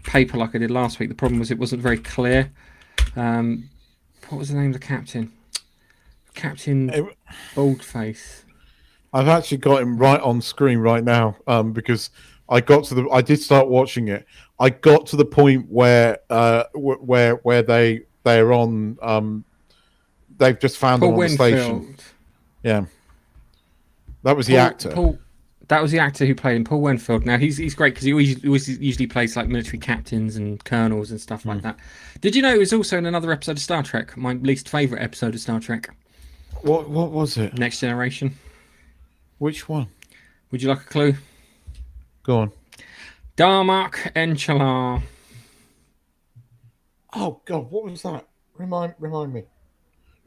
paper like I did last week. The problem was it wasn't very clear. What was the name of the captain? Captain Boldface. I've actually got him right on screen right now because I did start watching it. I got to the point where they're on. They've just found Paul them on the station. Yeah, that was the actor. That was the actor who played him, Paul Winfield. Now he's great because he usually plays like military captains and colonels and stuff like that. Did you know he was also in another episode of Star Trek? My least favourite episode of Star Trek. What was it? Next Generation. Which one? Would you like a clue? Go on. Darmok Enchalar. Oh God, what was that? Remind me.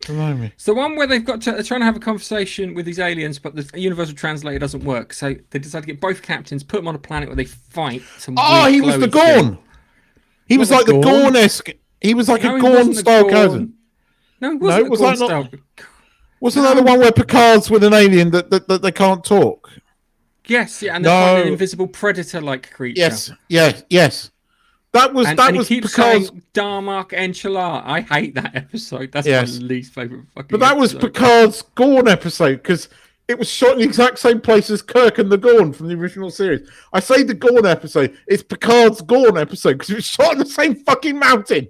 Remind me. It's the one where they're trying to have a conversation with these aliens, but the universal translator doesn't work. So they decide to get both captains, put them on a planet where they fight. He was the Gorn. He was like the Gorn-esque. He was like a Gorn-style cousin. No, it wasn't the Gorn style. Wasn't that the one where Picard's with an alien that they can't talk? Yes, yeah, and they're fighting an invisible predator-like creature. Yes. That was he keeps saying Darmok Enchalar. I hate that episode. That's my least favourite fucking But that was Picard's Gorn episode, because it was shot in the exact same place as Kirk and the Gorn from the original series. I say the Gorn episode. It's Picard's Gorn episode, because it was shot on the same fucking mountain.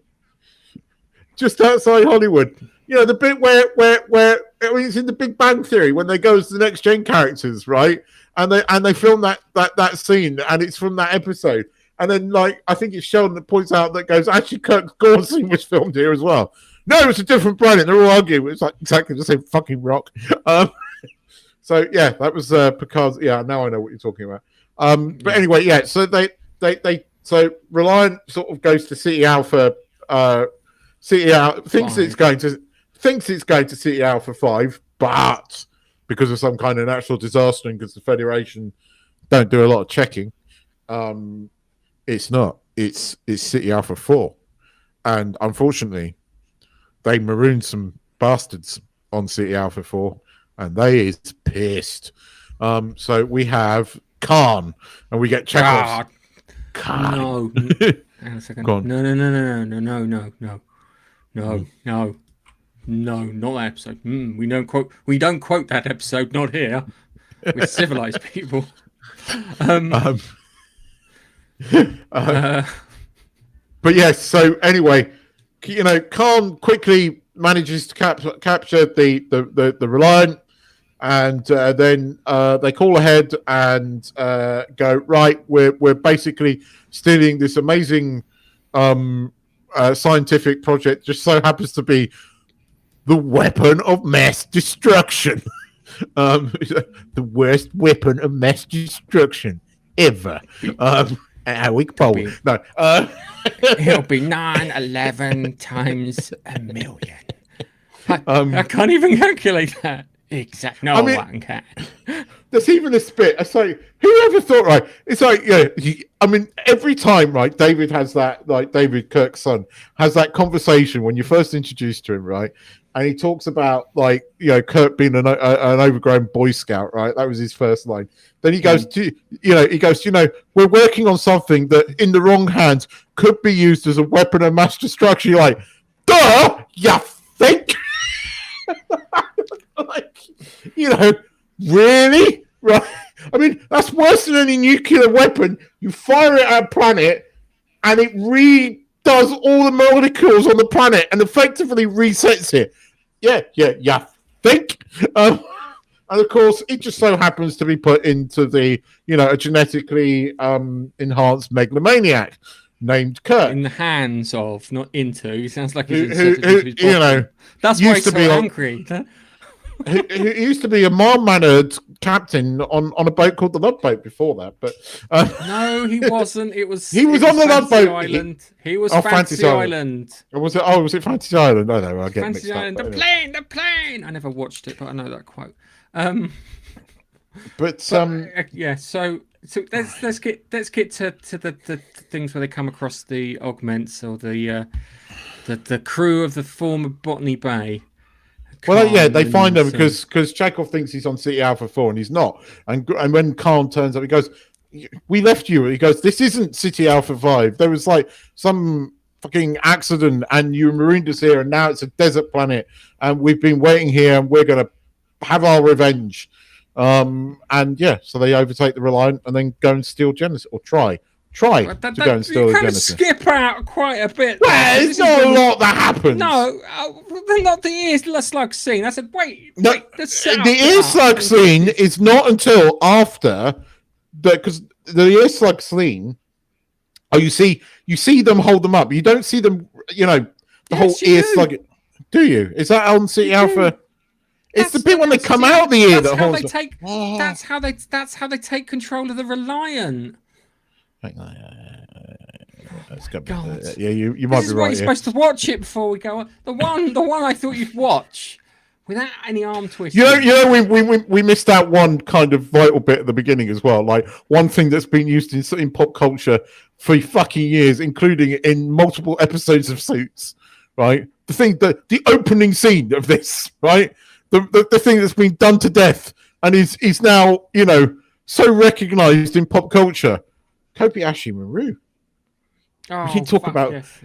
Just outside Hollywood. You know, the bit where it's in the Big Bang Theory, when they go to the Next Gen characters, right? And they film that scene, and it's from that episode. And then, like, I think it's Sheldon that points out that goes, actually, Kirk's Gorn scene was filmed here as well. No, it's a different planet. They're all arguing. It's like exactly the same fucking rock. So, yeah, that was Picard's. Yeah, now I know what you're talking about. But anyway, yeah, so so Reliant sort of goes to City Alpha. City Alpha thinks it's going to City Alpha 5, but because of some kind of natural disaster and because the Federation don't do a lot of checking, it's not. It's City Alpha 4. And unfortunately, they marooned some bastards on City Alpha 4, and they is pissed. So we have Khan, and we get Chekhov. Khan. No. Hang on a second. Go on. No, not that episode. We don't quote that episode, not here. We're civilized people. But yes, so anyway, you know, Khan quickly manages to capture the Reliant, and then they call ahead and go, right, we're basically stealing this amazing scientific project, just so happens to be the weapon of mass destruction. The worst weapon of mass destruction ever. A week poll. be- No. It'll be 911 times a million. I Um, can't even calculate that. Exact. No I mean- one can. There's even this bit. It's like, whoever thought, right? It's like, yeah. I mean, every time, right? David has that, like David Kirk's son has that conversation when you're first introduced to him, right? And he talks about like, Kirk being an overgrown Boy Scout, right? That was his first line. Then he goes to, we're working on something that, in the wrong hands, could be used as a weapon of mass destruction. You're like, duh, you think? Like, really? Right? I mean, that's worse than any nuclear weapon. You fire it at a planet, and it redoes all the molecules on the planet and effectively resets it. Yeah. Think? And of course, it just so happens to be put into the, a genetically enhanced megalomaniac named Kirk. In the hands of, not into. He sounds like he's who, inserted into his body. That's why he's so angry. Who used to be a mild-mannered captain on a boat called the Love Boat before that, but no, he wasn't. It was he was on the Love Boat. Island. He was Fantasy Island. Or was it? Oh, was it Fantasy Island? No, I get Fantasy mixed Island. up. The plane. I never watched it, but I know that quote. Yeah. So let's get to the things where they come across the augments or the crew of the former Botany Bay. Well, yeah, they find him because Chekhov thinks he's on City Alpha 4 and he's not. And when Khan turns up, he goes, "We left you." He goes, "This isn't City Alpha 5. There was like some fucking accident and you marooned us here and now it's a desert planet and we've been waiting here and we're going to have our revenge." And yeah, so they overtake the Reliant and then go and steal Genesis, or try to go and steal the Genesis. Skip out quite a bit. Well, it's not a lot that happens. No, not the ear slug scene. I said, wait. The ear slug scene is not until after, because the ear slug scene. Oh, you see them hold them up. You don't see them. The whole ear slug. Do you? Is that on City Alpha? It's the bit when they come out the ear that holds. That's how they take control of the Reliant. God. Yeah, you might be right. This is why you're supposed to watch it before we go on. The one I thought you'd watch without any arm twisting. We missed out one kind of vital bit at the beginning as well. Like one thing that's been used in pop culture for fucking years, including in multiple episodes of Suits. Right, the opening scene of this, right, the thing that's been done to death and is now so recognised in pop culture. Kobayashi Maru. Oh,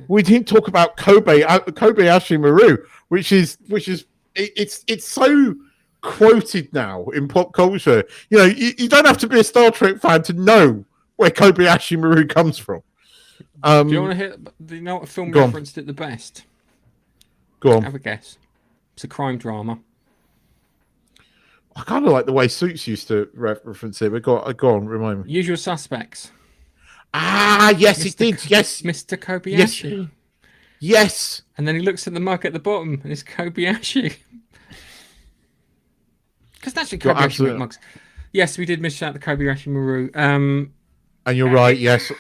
we didn't talk about Kobayashi Maru, which is it's so quoted now in pop culture. You don't have to be a Star Trek fan to know where Kobayashi Maru comes from. Do you want to hear? Do you know what film referenced it the best? Go on. Have a guess. It's a crime drama. I kind of like the way Suits used to reference it, but go on, remind me. Usual Suspects. Ah, yes, it did. Yes, Mr. Kobayashi. Yes. And then he looks at the mug at the bottom, and it's Kobayashi. Because that's what Kobayashi mugs. Yes, we did miss out the Kobayashi Maru. And you're right. Yes,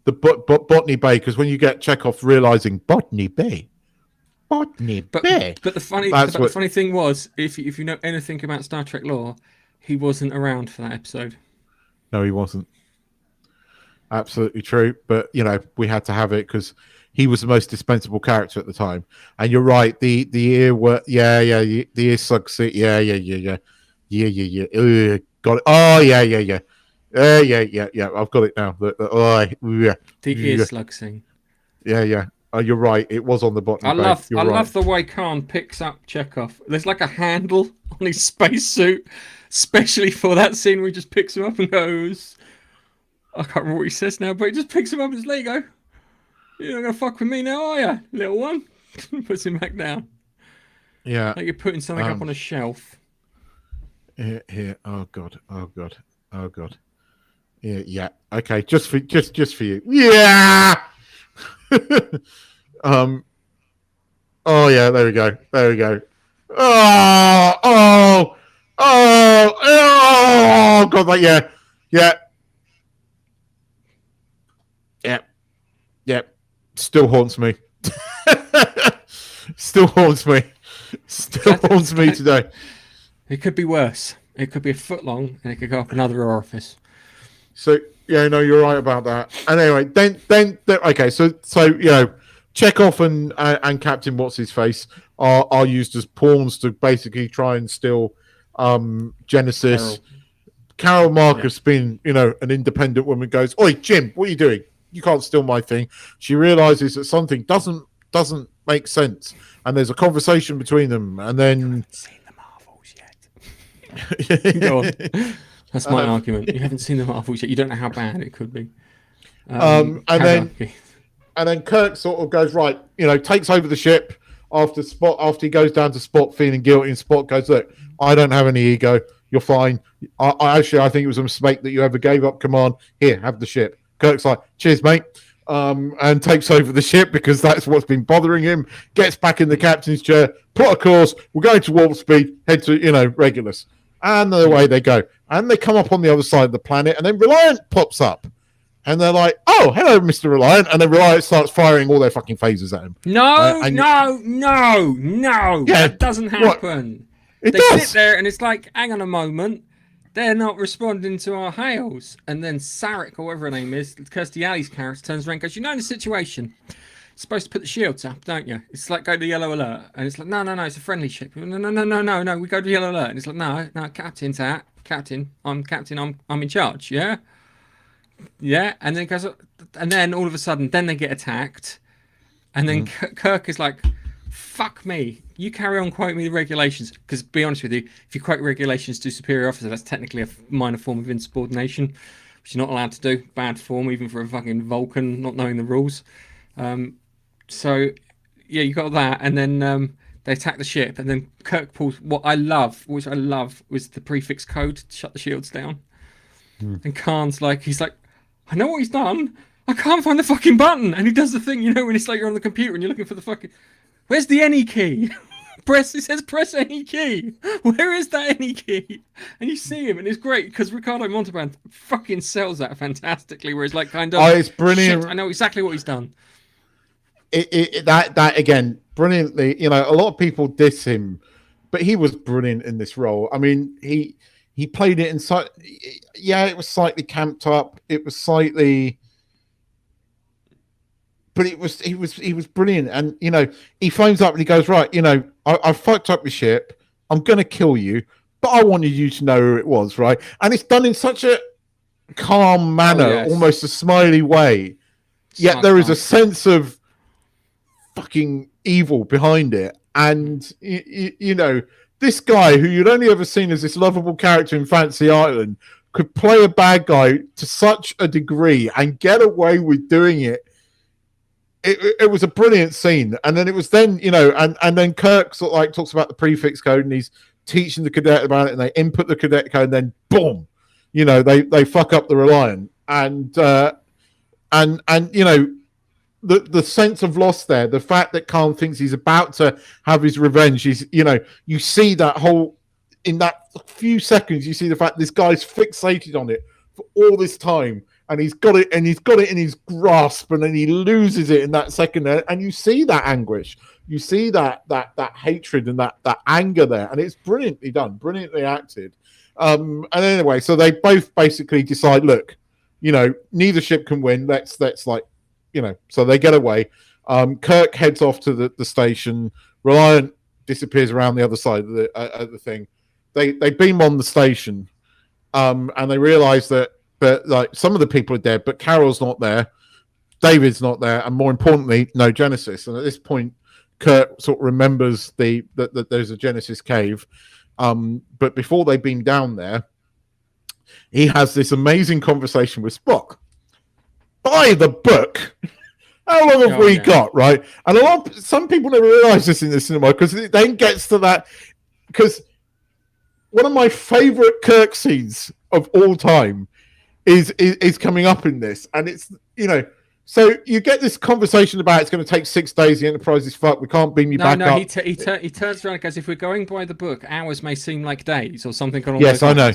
the Botany Bay. Because when you get Chekhov realizing Botany Bay. But the funny thing was, if you know anything about Star Trek lore, he wasn't around for that episode. No, he wasn't. Absolutely true. But we had to have it because he was the most dispensable character at the time. And you're right. The ear were the ear slug suit. Yeah. Got it. Oh yeah. Yeah. I've got it now. The ear slug thing. Yeah. You're right. It was on the bottom. I love the way Khan picks up Chekhov. There's like a handle on his spacesuit, especially for that scene where he just picks him up and goes. I can't remember what he says now, but he just picks him up and says, "There you go. You're not gonna fuck with me now, are you, little one?" Puts him back down. Yeah. Like you're putting something up on a shelf. Here. Oh god. Yeah. Okay. Just for you. Yeah. Oh yeah, there we go. Oh god, yeah. Yep. Still haunts me. Still haunts me. Still haunts me today. It could be worse. It could be a foot long, and it could go up another orifice. So yeah, no, you're right about that. And anyway, then okay, so Chekhov and Captain What's His Face are used as pawns to basically try and steal Genesis. Carol Marcus, being an independent woman, goes, "Oi, Jim, what are you doing? You can't steal my thing." She realizes that something doesn't make sense, and there's a conversation between them, and then. You haven't seen the Marvels yet. Go on. That's my argument. You haven't seen the Marvels yet. You don't know how bad it could be. And then Kirk sort of goes, right, takes over the ship after he goes down to Spock feeling guilty, and Spock goes, "Look, I don't have any ego. You're fine. I think it was a mistake that you ever gave up command. Here, have the ship." Kirk's like, "Cheers, mate," and takes over the ship because that's what's been bothering him. Gets back in the captain's chair, plot a course. We're going to warp speed. Head to Regulus, and away they go. And they come up on the other side of the planet, and then Reliant pops up. And they're like, "Oh, hello, Mr. Reliant." And then Reliant starts firing all their fucking phasers at him. No. Yeah, that doesn't happen. They sit there and it's like, hang on a moment. They're not responding to our hails. And then Sarek, or whatever her name is, Kirstie Alley's character, turns around and goes, "You know the situation. You're supposed to put the shields up, don't you? It's like go to yellow alert." And it's like, no, it's a friendly ship. No, we go to yellow alert. And it's like, no, Captain's out. Captain, I'm in charge, yeah? Yeah, and then it goes, and then all of a sudden, then they get attacked, and then Kirk is like, "Fuck me, you carry on quoting me the regulations." Because, be honest with you, if you quote regulations to superior officer, that's technically a minor form of insubordination, which you're not allowed to do. Bad form, even for a fucking Vulcan not knowing the rules. So, yeah, you got that, and then they attack the ship, and then Kirk pulls which I love, was the prefix code to shut the shields down. And Khan's like, he's like, "I know what he's done. I can't find the fucking button." And he does the thing, when it's like you're on the computer and you're looking for the fucking... Where's the any key? It says press any key. Where is that any key? And you see him, and it's great, because Ricardo Montalban fucking sells that fantastically, where it's like kind of... Oh, it's brilliant. Shit, I know exactly what he's done. That again, brilliantly, a lot of people diss him, but he was brilliant in this role. I mean, he played it in such... Yeah, it was slightly camped up. It was slightly... But he was brilliant. And, he phones up and he goes, "Right, I fucked up your ship. I'm going to kill you, but I wanted you to know who it was, right?" And it's done in such a calm manner, almost a smiley way. Yet there is a sense of fucking evil behind it. And, this guy who you'd only ever seen as this lovable character in Fantasy Island could play a bad guy to such a degree and get away with doing it. It was a brilliant scene. And then it was then, and then Kirk sort of like talks about the prefix code, and he's teaching the cadet about it, and they input the cadet code, and then boom, they fuck up the Reliant. And the sense of loss there, the fact that Khan thinks he's about to have his revenge, you see that whole, in that few seconds, you see the fact this guy's fixated on it for all this time, and he's got it in his grasp, and then he loses it in that second, and you see that anguish, you see that hatred and that anger there, and it's brilliantly done, brilliantly acted. And anyway, so they both basically decide, look, neither ship can win. Let's like, so they get away. Kirk heads off to the station. Reliant disappears around the other side of the thing. They beam on the station, and they realize that like some of the people are dead, but Carol's not there, David's not there, and more importantly, no Genesis. And at this point, Kirk sort of remembers that there's a Genesis cave. But before they beam down there, he has this amazing conversation with Spock. By the book, how long have we got, right? And some people never realize this in the cinema, because it then gets to that, because one of my favorite Kirk scenes of all time is coming up in this, and it's so you get this conversation about it's going to take 6 days, the Enterprise is fucked, we can't beam you back up. He turns around and goes, "If we're going by the book, hours may seem like days," or something along those lines. Yes, I know.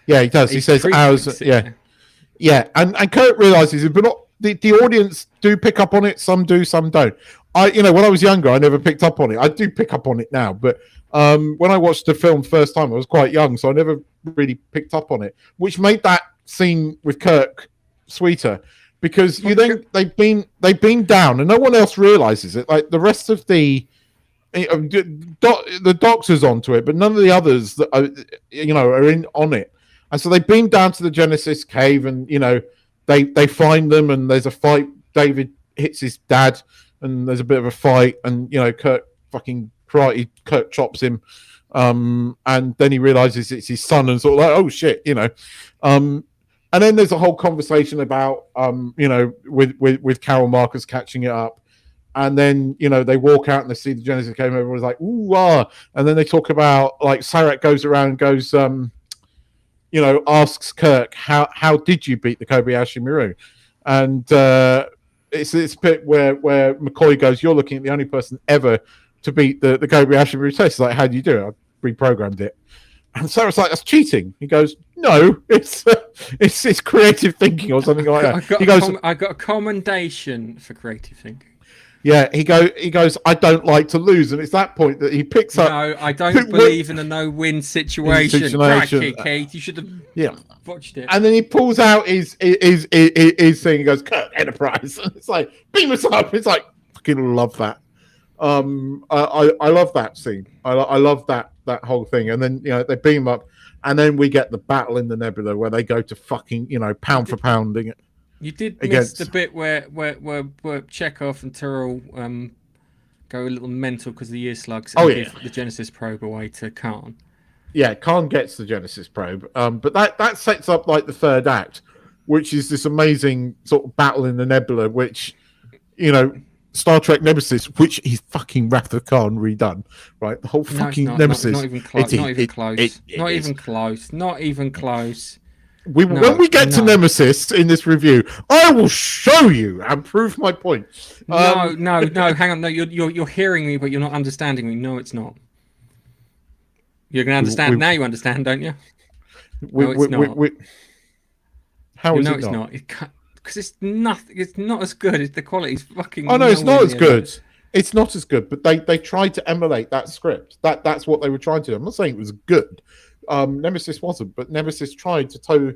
Yeah, he does. He says hours. Yeah. And Kirk realizes, but not the audience do pick up on it. Some do, some don't. When I was younger, I never picked up on it. I do pick up on it now, but when I watched the film first time, I was quite young, so I never really picked up on it, which made that scene with Kirk sweeter, because they've been down and no one else realizes it. Like the rest of the doctor's onto it, but none of the others that are in on it. And so they've been down to the Genesis cave, and they find them, and there's a fight. David hits his dad, and there's a bit of a fight, and Kirk fucking karate Kirk chops him, and then he realizes it's his son, and sort of like, oh shit, and then there's a whole conversation about with Carol Marcus catching it up. And then, they walk out and they see the Genesis cave, and everyone's like, ooh, ah. And then they talk about, like, Sarek goes around and goes, asks Kirk, how did you beat the Kobayashi Maru? And it's a bit where McCoy goes, you're looking at the only person ever to beat the Kobayashi Maru test. It's like, how do you do it? I reprogrammed it. And Sarah's like, that's cheating. He goes, no, it's creative thinking or something like that. I got a commendation for creative thinking. Yeah, he goes, I don't like to lose, and it's that point that he picks up. No, I don't believe in a no-win situation. Cracky, Keith, you should have watched it. And then he pulls out his thing. He goes, Kirk Enterprise. And it's like, beam us up. It's like, fucking love that. I love that scene. I love that whole thing. And then they beam up, and then we get the battle in the nebula where they go to fucking pound for pounding it. You did miss the bit where Chekhov and Tyrrell go a little mental because of the ear slugs and give the Genesis probe away to Khan. Yeah, Khan gets the Genesis probe, but that sets up like the third act, which is this amazing sort of battle in the nebula, which Star Trek Nemesis, which is fucking Wrath of Khan redone, right? The whole fucking Nemesis. Not even close. Not even close. Not even close. Not even close. When we get to Nemesis in this review, I will show you and prove my point. No, hang on. No, you're hearing me, but you're not understanding me. No, it's not. You're going to understand now. You understand, don't you? No, it's not. How is it it's not? Because it's nothing. It's not as good. The quality's fucking. Oh no, it's not as good. It's not as good. But they tried to emulate that script. That's what they were trying to do. I'm not saying it was good. Nemesis wasn't, but Nemesis tried to toe.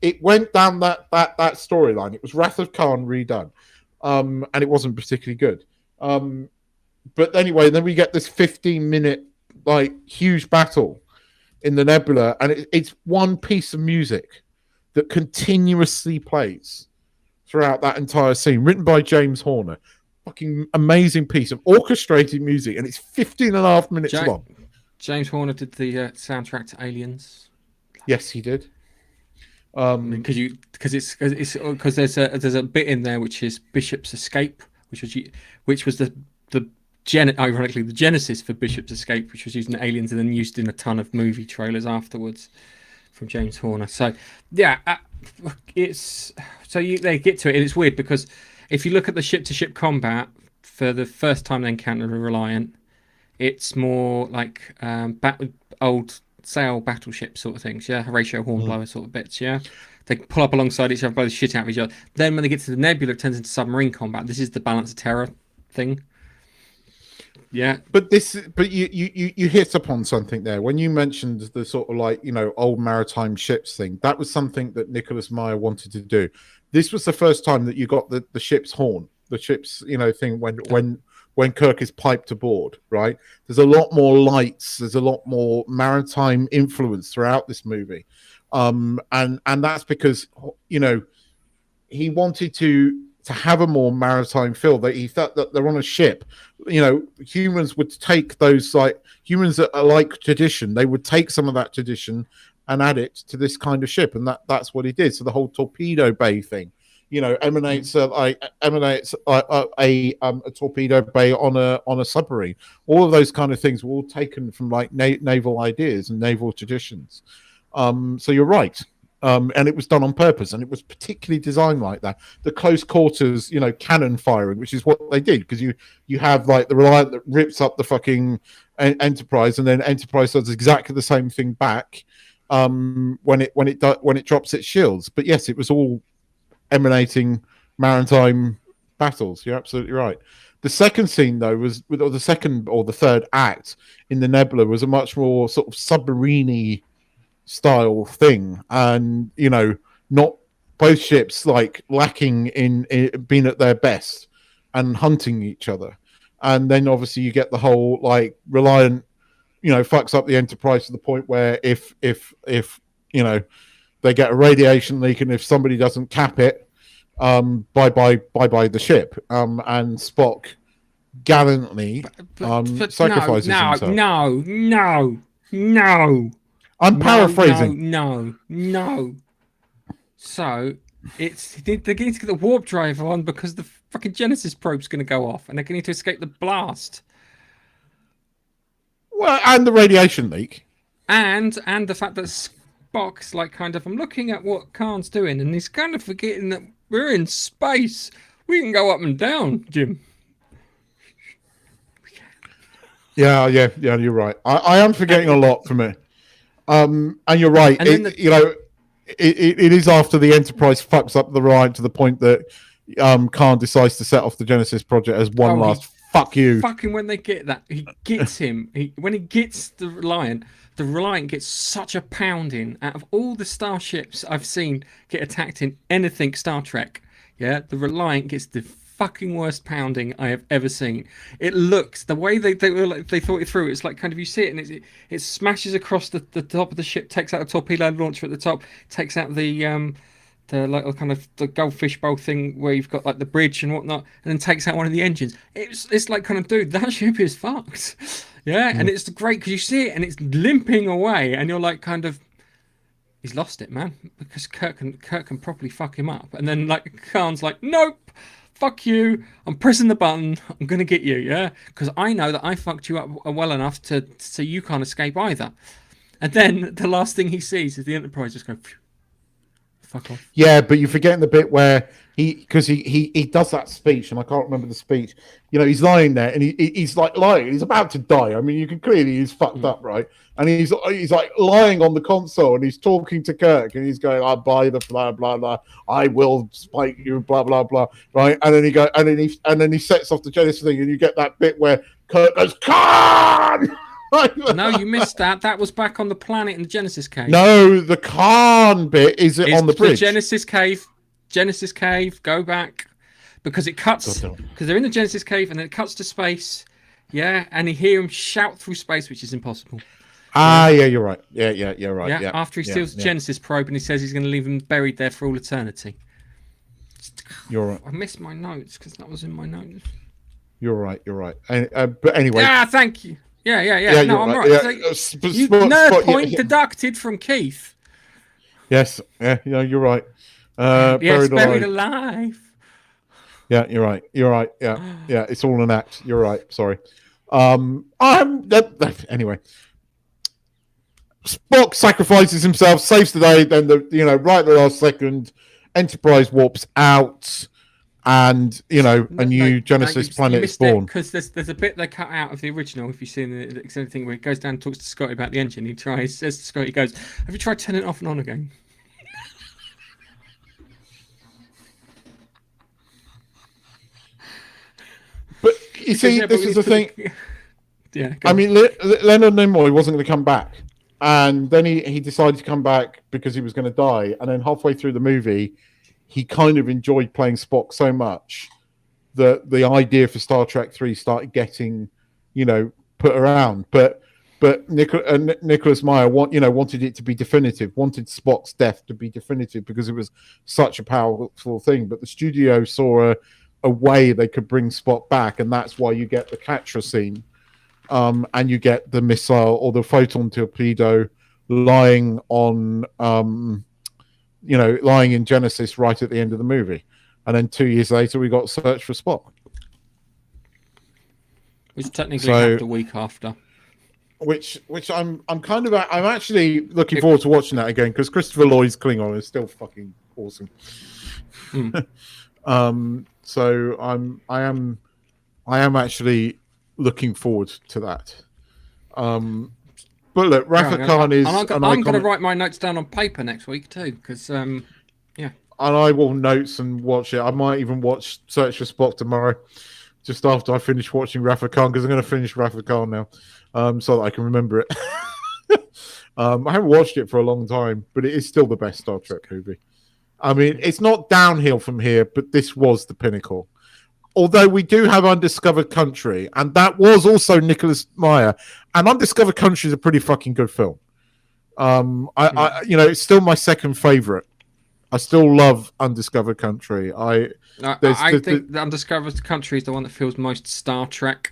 It went down that storyline. It was Wrath of Khan redone, and it wasn't particularly good. But anyway, then we get this 15-minute like huge battle in the nebula, and it's one piece of music that continuously plays throughout that entire scene, written by James Horner. Fucking amazing piece of orchestrated music, and it's 15 and a half minutes long. James Horner did the soundtrack to Aliens. Yes, he did. Because there's a bit in there which is Bishop's Escape, which was ironically the genesis for Bishop's Escape, which was used in Aliens and then used in a ton of movie trailers afterwards from James Horner. So yeah, they get to it, and it's weird because if you look at the ship-to-ship combat for the first time they encounter a Reliant, it's more like old sail battleship sort of things, yeah? Horatio Hornblower sort of bits, yeah? They pull up alongside each other, blow the shit out of each other. Then when they get to the nebula, it turns into submarine combat. This is the balance of terror thing. Yeah. But you hit upon something there. When you mentioned the sort of like, old maritime ships thing, that was something that Nicholas Meyer wanted to do. This was the first time that you got the ship's horn, the ship's, thing when Kirk is piped aboard, right? There's a lot more lights. There's a lot more maritime influence throughout this movie. And that's because, he wanted to have a more maritime feel. That he thought that they're on a ship. Humans would take those, like, humans that are like tradition, they would take some of that tradition and add it to this kind of ship. And that's what he did. So the whole torpedo bay thing, emanates a torpedo bay on a submarine. All of those kind of things were all taken from like naval ideas and naval traditions. So you're right, and it was done on purpose, and it was particularly designed like that. The close quarters, cannon firing, which is what they did, because you have like the Reliant that rips up the fucking Enterprise, and then Enterprise does exactly the same thing back when it drops its shields. But yes, it was all emanating maritime battles. You're absolutely right. The second scene, though, was or the second or the third act in the Nebula was a much more sort of submarine style thing, and not both ships like lacking in being at their best and hunting each other. And then obviously you get the whole like Reliant, fucks up the Enterprise to the point where if they get a radiation leak, and if somebody doesn't cap it, bye bye the ship. And Spock gallantly sacrifices himself. No. I'm paraphrasing. No. So they're going to get the warp drive on because the fucking Genesis probe's going to go off, and they're going to escape the blast. Well, and the radiation leak, and the fact that Spock's like kind of, I'm looking at what Khan's doing, and he's kind of forgetting that we're in space. We can go up and down, Jim. Yeah, you're right. I am forgetting a lot from it. And you're right. It is after the Enterprise fucks up the Reliant to the point that Khan decides to set off the Genesis project as one last fuck you. Fucking when they get that, he gets him. When he gets the Reliant gets such a pounding out of all the starships I've seen get attacked in anything Star Trek. Yeah, the Reliant gets the fucking worst pounding I have ever seen. It looks, the way they thought it through, it's like kind of, you see it and it smashes across the top of the ship, takes out a torpedo launcher at the top, takes out the like kind of the goldfish bowl thing where you've got like the bridge and whatnot, and then takes out one of the engines. It's like kind of, dude, that ship is fucked. Yeah, and it's great because you see it and it's limping away, and you're like kind of, he's lost it, man, because Kirk can properly fuck him up. And then like Khan's like, nope, fuck you, I'm pressing the button, I'm gonna get you, yeah, because I know that I fucked you up well enough so you can't escape either. And then the last thing he sees is the Enterprise just go, phew, fuck off. Yeah, but you're forgetting the bit where he does that speech, and I can't remember the speech. He's lying there, and he's like lying. He's about to die. I mean, you can clearly he's fucked up, right? And he's like lying on the console, and he's talking to Kirk, and he's going, "I'll buy the blah blah blah. I will spike you, blah blah blah." Right? And then he sets off the Genesis thing, and you get that bit where Kirk goes, "Khan!" No, you missed that. That was back on the planet in the Genesis cave. No, the Khan bit is on the bridge. The Genesis cave. Go back because it cuts because they're in the Genesis cave and then it cuts to space. Yeah, and you hear him shout through space, which is impossible. Yeah, you're right. Yeah, you're right. Yeah, after he steals the Genesis probe and he says he's going to leave him buried there for all eternity. You're right. I missed my notes because that was in my notes. You're right. But anyway. Yeah, thank you. Yeah. No, I'm right. Nerd point deducted from Keith. Yes. Yeah, you're right. Buried alive. Yeah, you're right. Yeah. It's all an act. You're right. Sorry. Anyway. Spock sacrifices himself, saves the day. Then right at the last second, Enterprise warps out. And a new Genesis planet is born. Because there's a bit they cut out of the original. If you've seen the extended thing where he goes down and talks to Scotty about the engine, says to Scotty, he goes, "Have you tried turning it off and on again?" But you see, this is the thing. Yeah, I mean, Leonard Nimoy wasn't going to come back, and then he decided to come back because he was going to die. And then halfway through the movie, he kind of enjoyed playing Spock so much that the idea for Star Trek 3 started getting, put around. But Nicholas Meyer wanted it to be definitive, wanted Spock's death to be definitive because it was such a powerful thing. But the studio saw a way they could bring Spock back, and that's why you get the Catra scene, and you get the missile or the photon torpedo lying on. Lying in Genesis right at the end of the movie. And then 2 years later, we got Search for Spock. Which technically happened a week after. Which I'm actually looking forward to watching that again because Christopher Lloyd's Klingon is still fucking awesome. So I am actually looking forward to that. But look, Rafa Khan is. I'm going to write my notes down on paper next week too, because I will notes and watch it. I might even watch Search for Spock tomorrow, just after I finish watching Wrath of Khan, because I'm going to finish Wrath of Khan now, so that I can remember it. I haven't watched it for a long time, but it is still the best Star Trek movie. I mean, it's not downhill from here, but this was the pinnacle. Although we do have Undiscovered Country, and that was also Nicholas Meyer, and Undiscovered Country is a pretty fucking good film. It's still my second favorite. I still love Undiscovered Country. I think the Undiscovered Country is the one that feels most Star Trek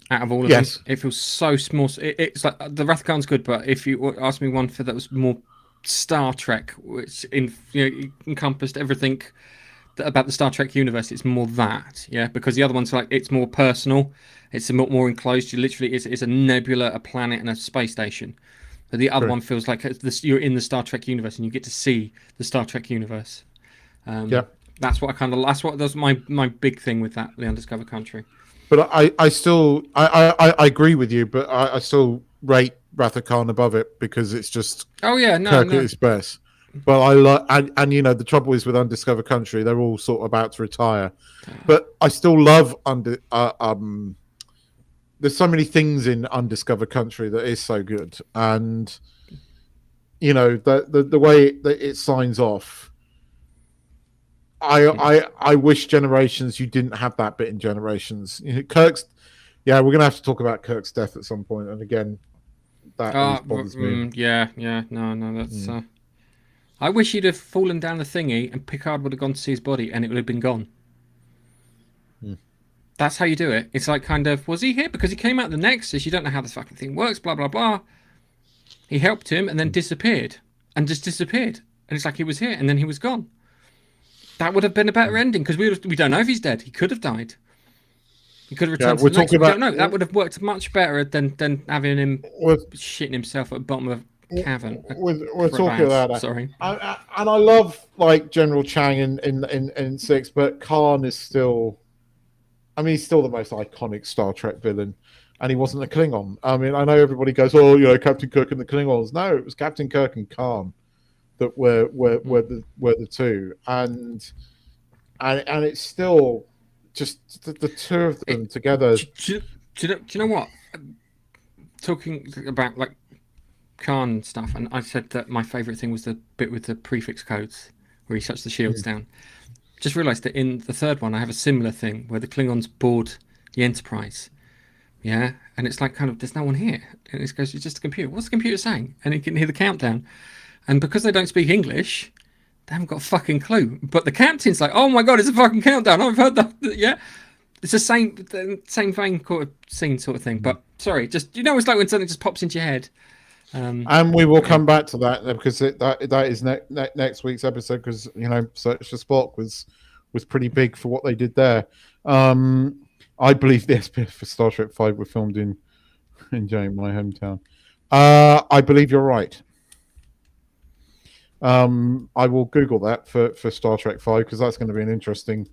out of all of them. It feels so small. It's like the Wrath of Khan's good, but if you ask me one for that was more Star Trek, which encompassed everything about the Star Trek universe, it's more that, because the other one's like it's more personal, it's a more enclosed. You literally it's a nebula, a planet, and a space station. But the other one feels like you're in the Star Trek universe and you get to see the Star Trek universe. That's what that's my big thing with that, the Undiscovered Country. But I still agree with you, but I still rate Wrath of Khan above it because it's just Kirk at his best. But I like and the trouble is with Undiscovered Country, they're all sort of about to retire. But I still love there's so many things in Undiscovered Country that is so good, and the way that it signs off. I wish Generations you didn't have that bit in Generations. Kirk's, we're gonna have to talk about Kirk's death at some point, and again, that always bothers me. No, that's. I wish he'd have fallen down the thingy, and Picard would have gone to see his body, and it would have been gone. That's how you do it. It's like kind of, was he here? Because he came out the Nexus, you don't know how this fucking thing works, blah, blah, blah. He helped him and then disappeared. And just disappeared. And it's like he was here and then he was gone. That would have been a better ending, because we don't know if he's dead. He could have died. He could have returned to the Nexus. We don't know. That would have worked much better than having him shitting himself at the bottom of a cavern. We're talking about that. Sorry. And I love like General Chang in 6, but Khan is still... I mean, he's still the most iconic Star Trek villain, and he wasn't a Klingon. I mean, I know everybody goes, "Oh, Captain Kirk and the Klingons." No, it was Captain Kirk and Khan that were the two, and it's still just the two of them together. Do you know what? Talking about like Khan stuff, and I said that my favourite thing was the bit with the prefix codes where he shuts the shields down. Just realised that in the third one I have a similar thing where the Klingons board the Enterprise, and it's like kind of there's no one here, and it goes, it's just a computer. What's the computer saying? And you can hear the countdown, and because they don't speak English, they haven't got a fucking clue. But the captain's like, oh my god, it's a fucking countdown. I've heard that. It's the same vein scene sort of thing. But sorry, just it's like when something just pops into your head. And we will come back to that because that is next week's episode, because Search for Spock was pretty big for what they did there. I believe the SPF for Star Trek 5 were filmed in Jane, my hometown. I believe you're right. I will Google that for Star Trek 5, because that's going to be an interesting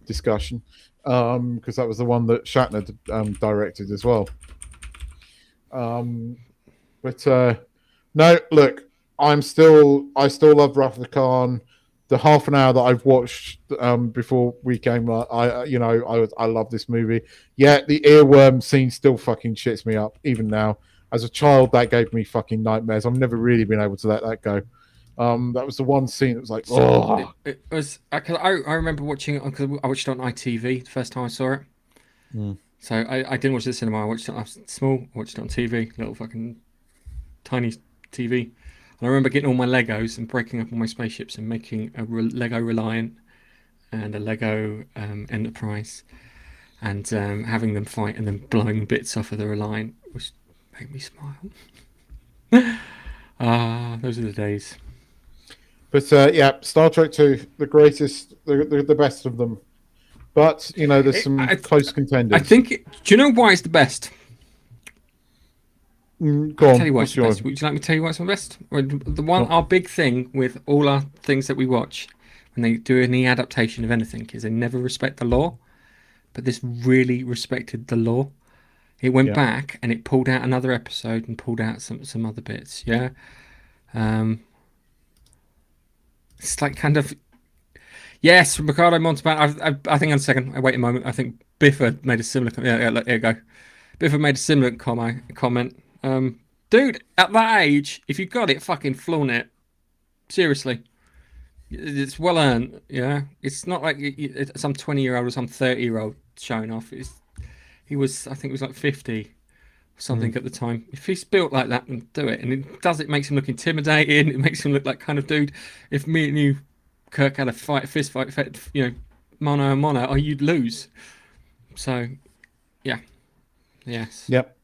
discussion, because that was the one that Shatner directed as well. But no, look, I still love Wrath of Khan. The half an hour that I've watched before we came, I love this movie. Yeah, the earworm scene still fucking shits me up even now. As a child, that gave me fucking nightmares. I've never really been able to let that go. That was the one scene that was like, oh. It was. I remember watching it because I watched it on ITV the first time I saw it. So I didn't watch it in the cinema. I watched it. I was small. I watched it on TV, little fucking tiny TV. And I remember getting all my Legos and breaking up all my spaceships and making a Lego Reliant and a Lego Enterprise, and having them fight and then blowing bits off of the Reliant, which made me smile. Those are the days. But Star Trek 2, the greatest, the best of them. But there's some close contenders. I think. Do you know why it's the best? Go on. Tell you why it's the best. Would you like me to tell you why it's the best? Our big thing with all our things that we watch when they do any adaptation of anything is they never respect the law, but this really respected the law. It went back and it pulled out another episode and pulled out some other bits. It's like kind of yes, Ricardo Montalban. I think on a second. Wait a moment. I think Bifford made a similar. Yeah, there you go. Bifford made a similar comment. Dude, at that age, if you got it, fucking flaunt it. Seriously, it's well earned. Yeah, it's not like some 20-year-old or some 30-year-old showing off. He was, I think, he was like 50 or something at the time. If he's built like that, then do it. And it makes him look intimidating. It makes him look like kind of dude. If me and you, Kirk, had a fist fight, mano a mano, oh, you'd lose. So, yeah, yes. Yep.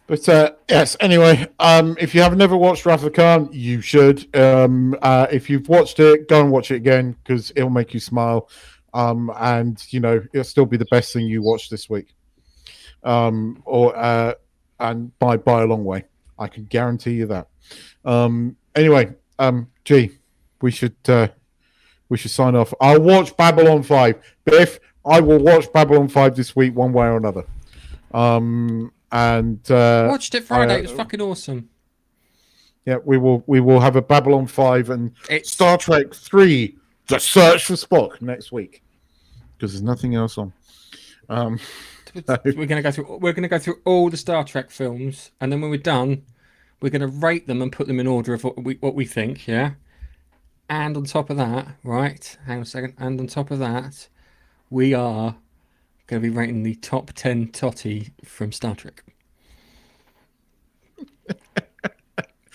But yes, anyway, if you have never watched Wrath of Khan, you should. If you've watched it, go and watch it again because it'll make you smile. And it'll still be the best thing you watch this week. And by a long way. I can guarantee you that. Anyway, we should sign off. I'll watch Babylon 5. Biff, I will watch Babylon 5 this week one way or another. And watched it Friday. It was fucking awesome. Yeah, we will have a Babylon 5 and Star Trek 3: The Search for Spock next week because there's nothing else on. We're gonna go through all the Star Trek films, and then when we're done, we're gonna rate them and put them in order of what we think. Yeah. And on top of that, right? Hang on a second. And on top of that, we are going to be rating the top 10 Totty from Star Trek.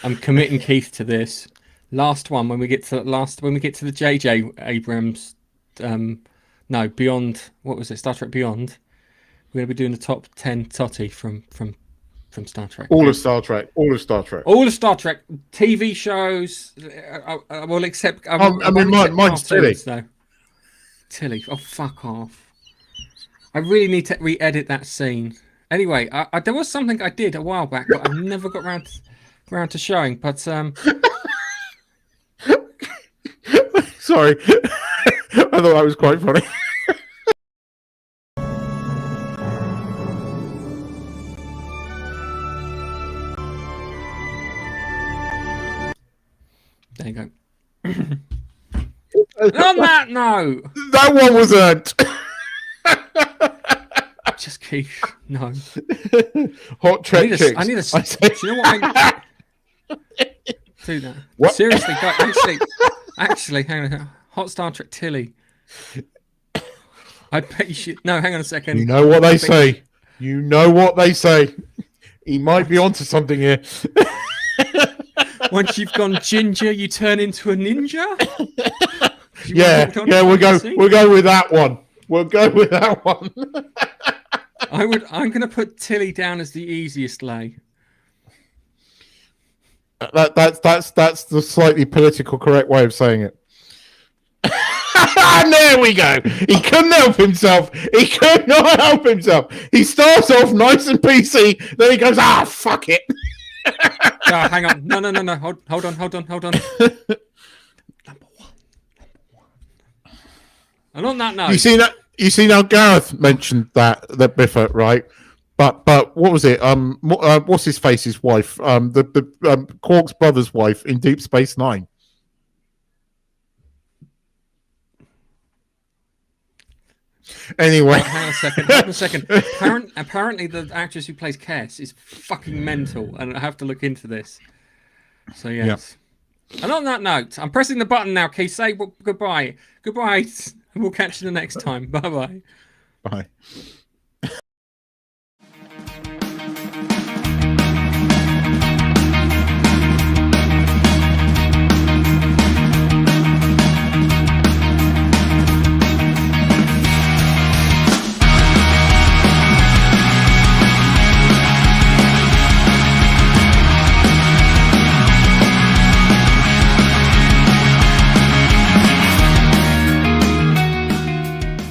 I'm committing Keith to this. Last one when we get to the J.J. Abrams, Beyond. What was it? Star Trek Beyond. We're going to be doing the top 10 Totty from Star Trek. All of Star Trek. All of Star Trek TV shows. I will accept. Mine's Tilly. Though. Tilly. Oh, fuck off. I really need to re-edit that scene. Anyway, there was something I did a while back, but I never got round to showing. But sorry, I thought that was quite funny. There you go. On that note, that one was earned. Just Keith, no. Hot Trek chicks. I need a. Do you know what? Do that. What? Seriously, guys. Actually, hang on. Hot Star Trek Tilly. I bet you should. No, hang on a second. You know what they say. You know what they say. He might be onto something here. Once you've gone ginger, you turn into a ninja. Yeah, we'll go with that one. We'll go with that one. I'm going to put Tilly down as the easiest lay. That's the slightly political correct way of saying it. There we go. He couldn't help himself. He could not help himself. He starts off nice and PC, then he goes, fuck it. Hang on. No. Hold on. Number one. And on that note, you see now Gareth mentioned that Biffert, right? But what was it? What's his face's wife? The Quark's brother's wife in Deep Space Nine. Anyway, hang on a second. Apparently, the actress who plays Kess is fucking mental, and I have to look into this. So yes. Yep. And on that note, I'm pressing the button now. Keith, say goodbye. Goodbye, and we'll catch you the next time. Bye. Bye.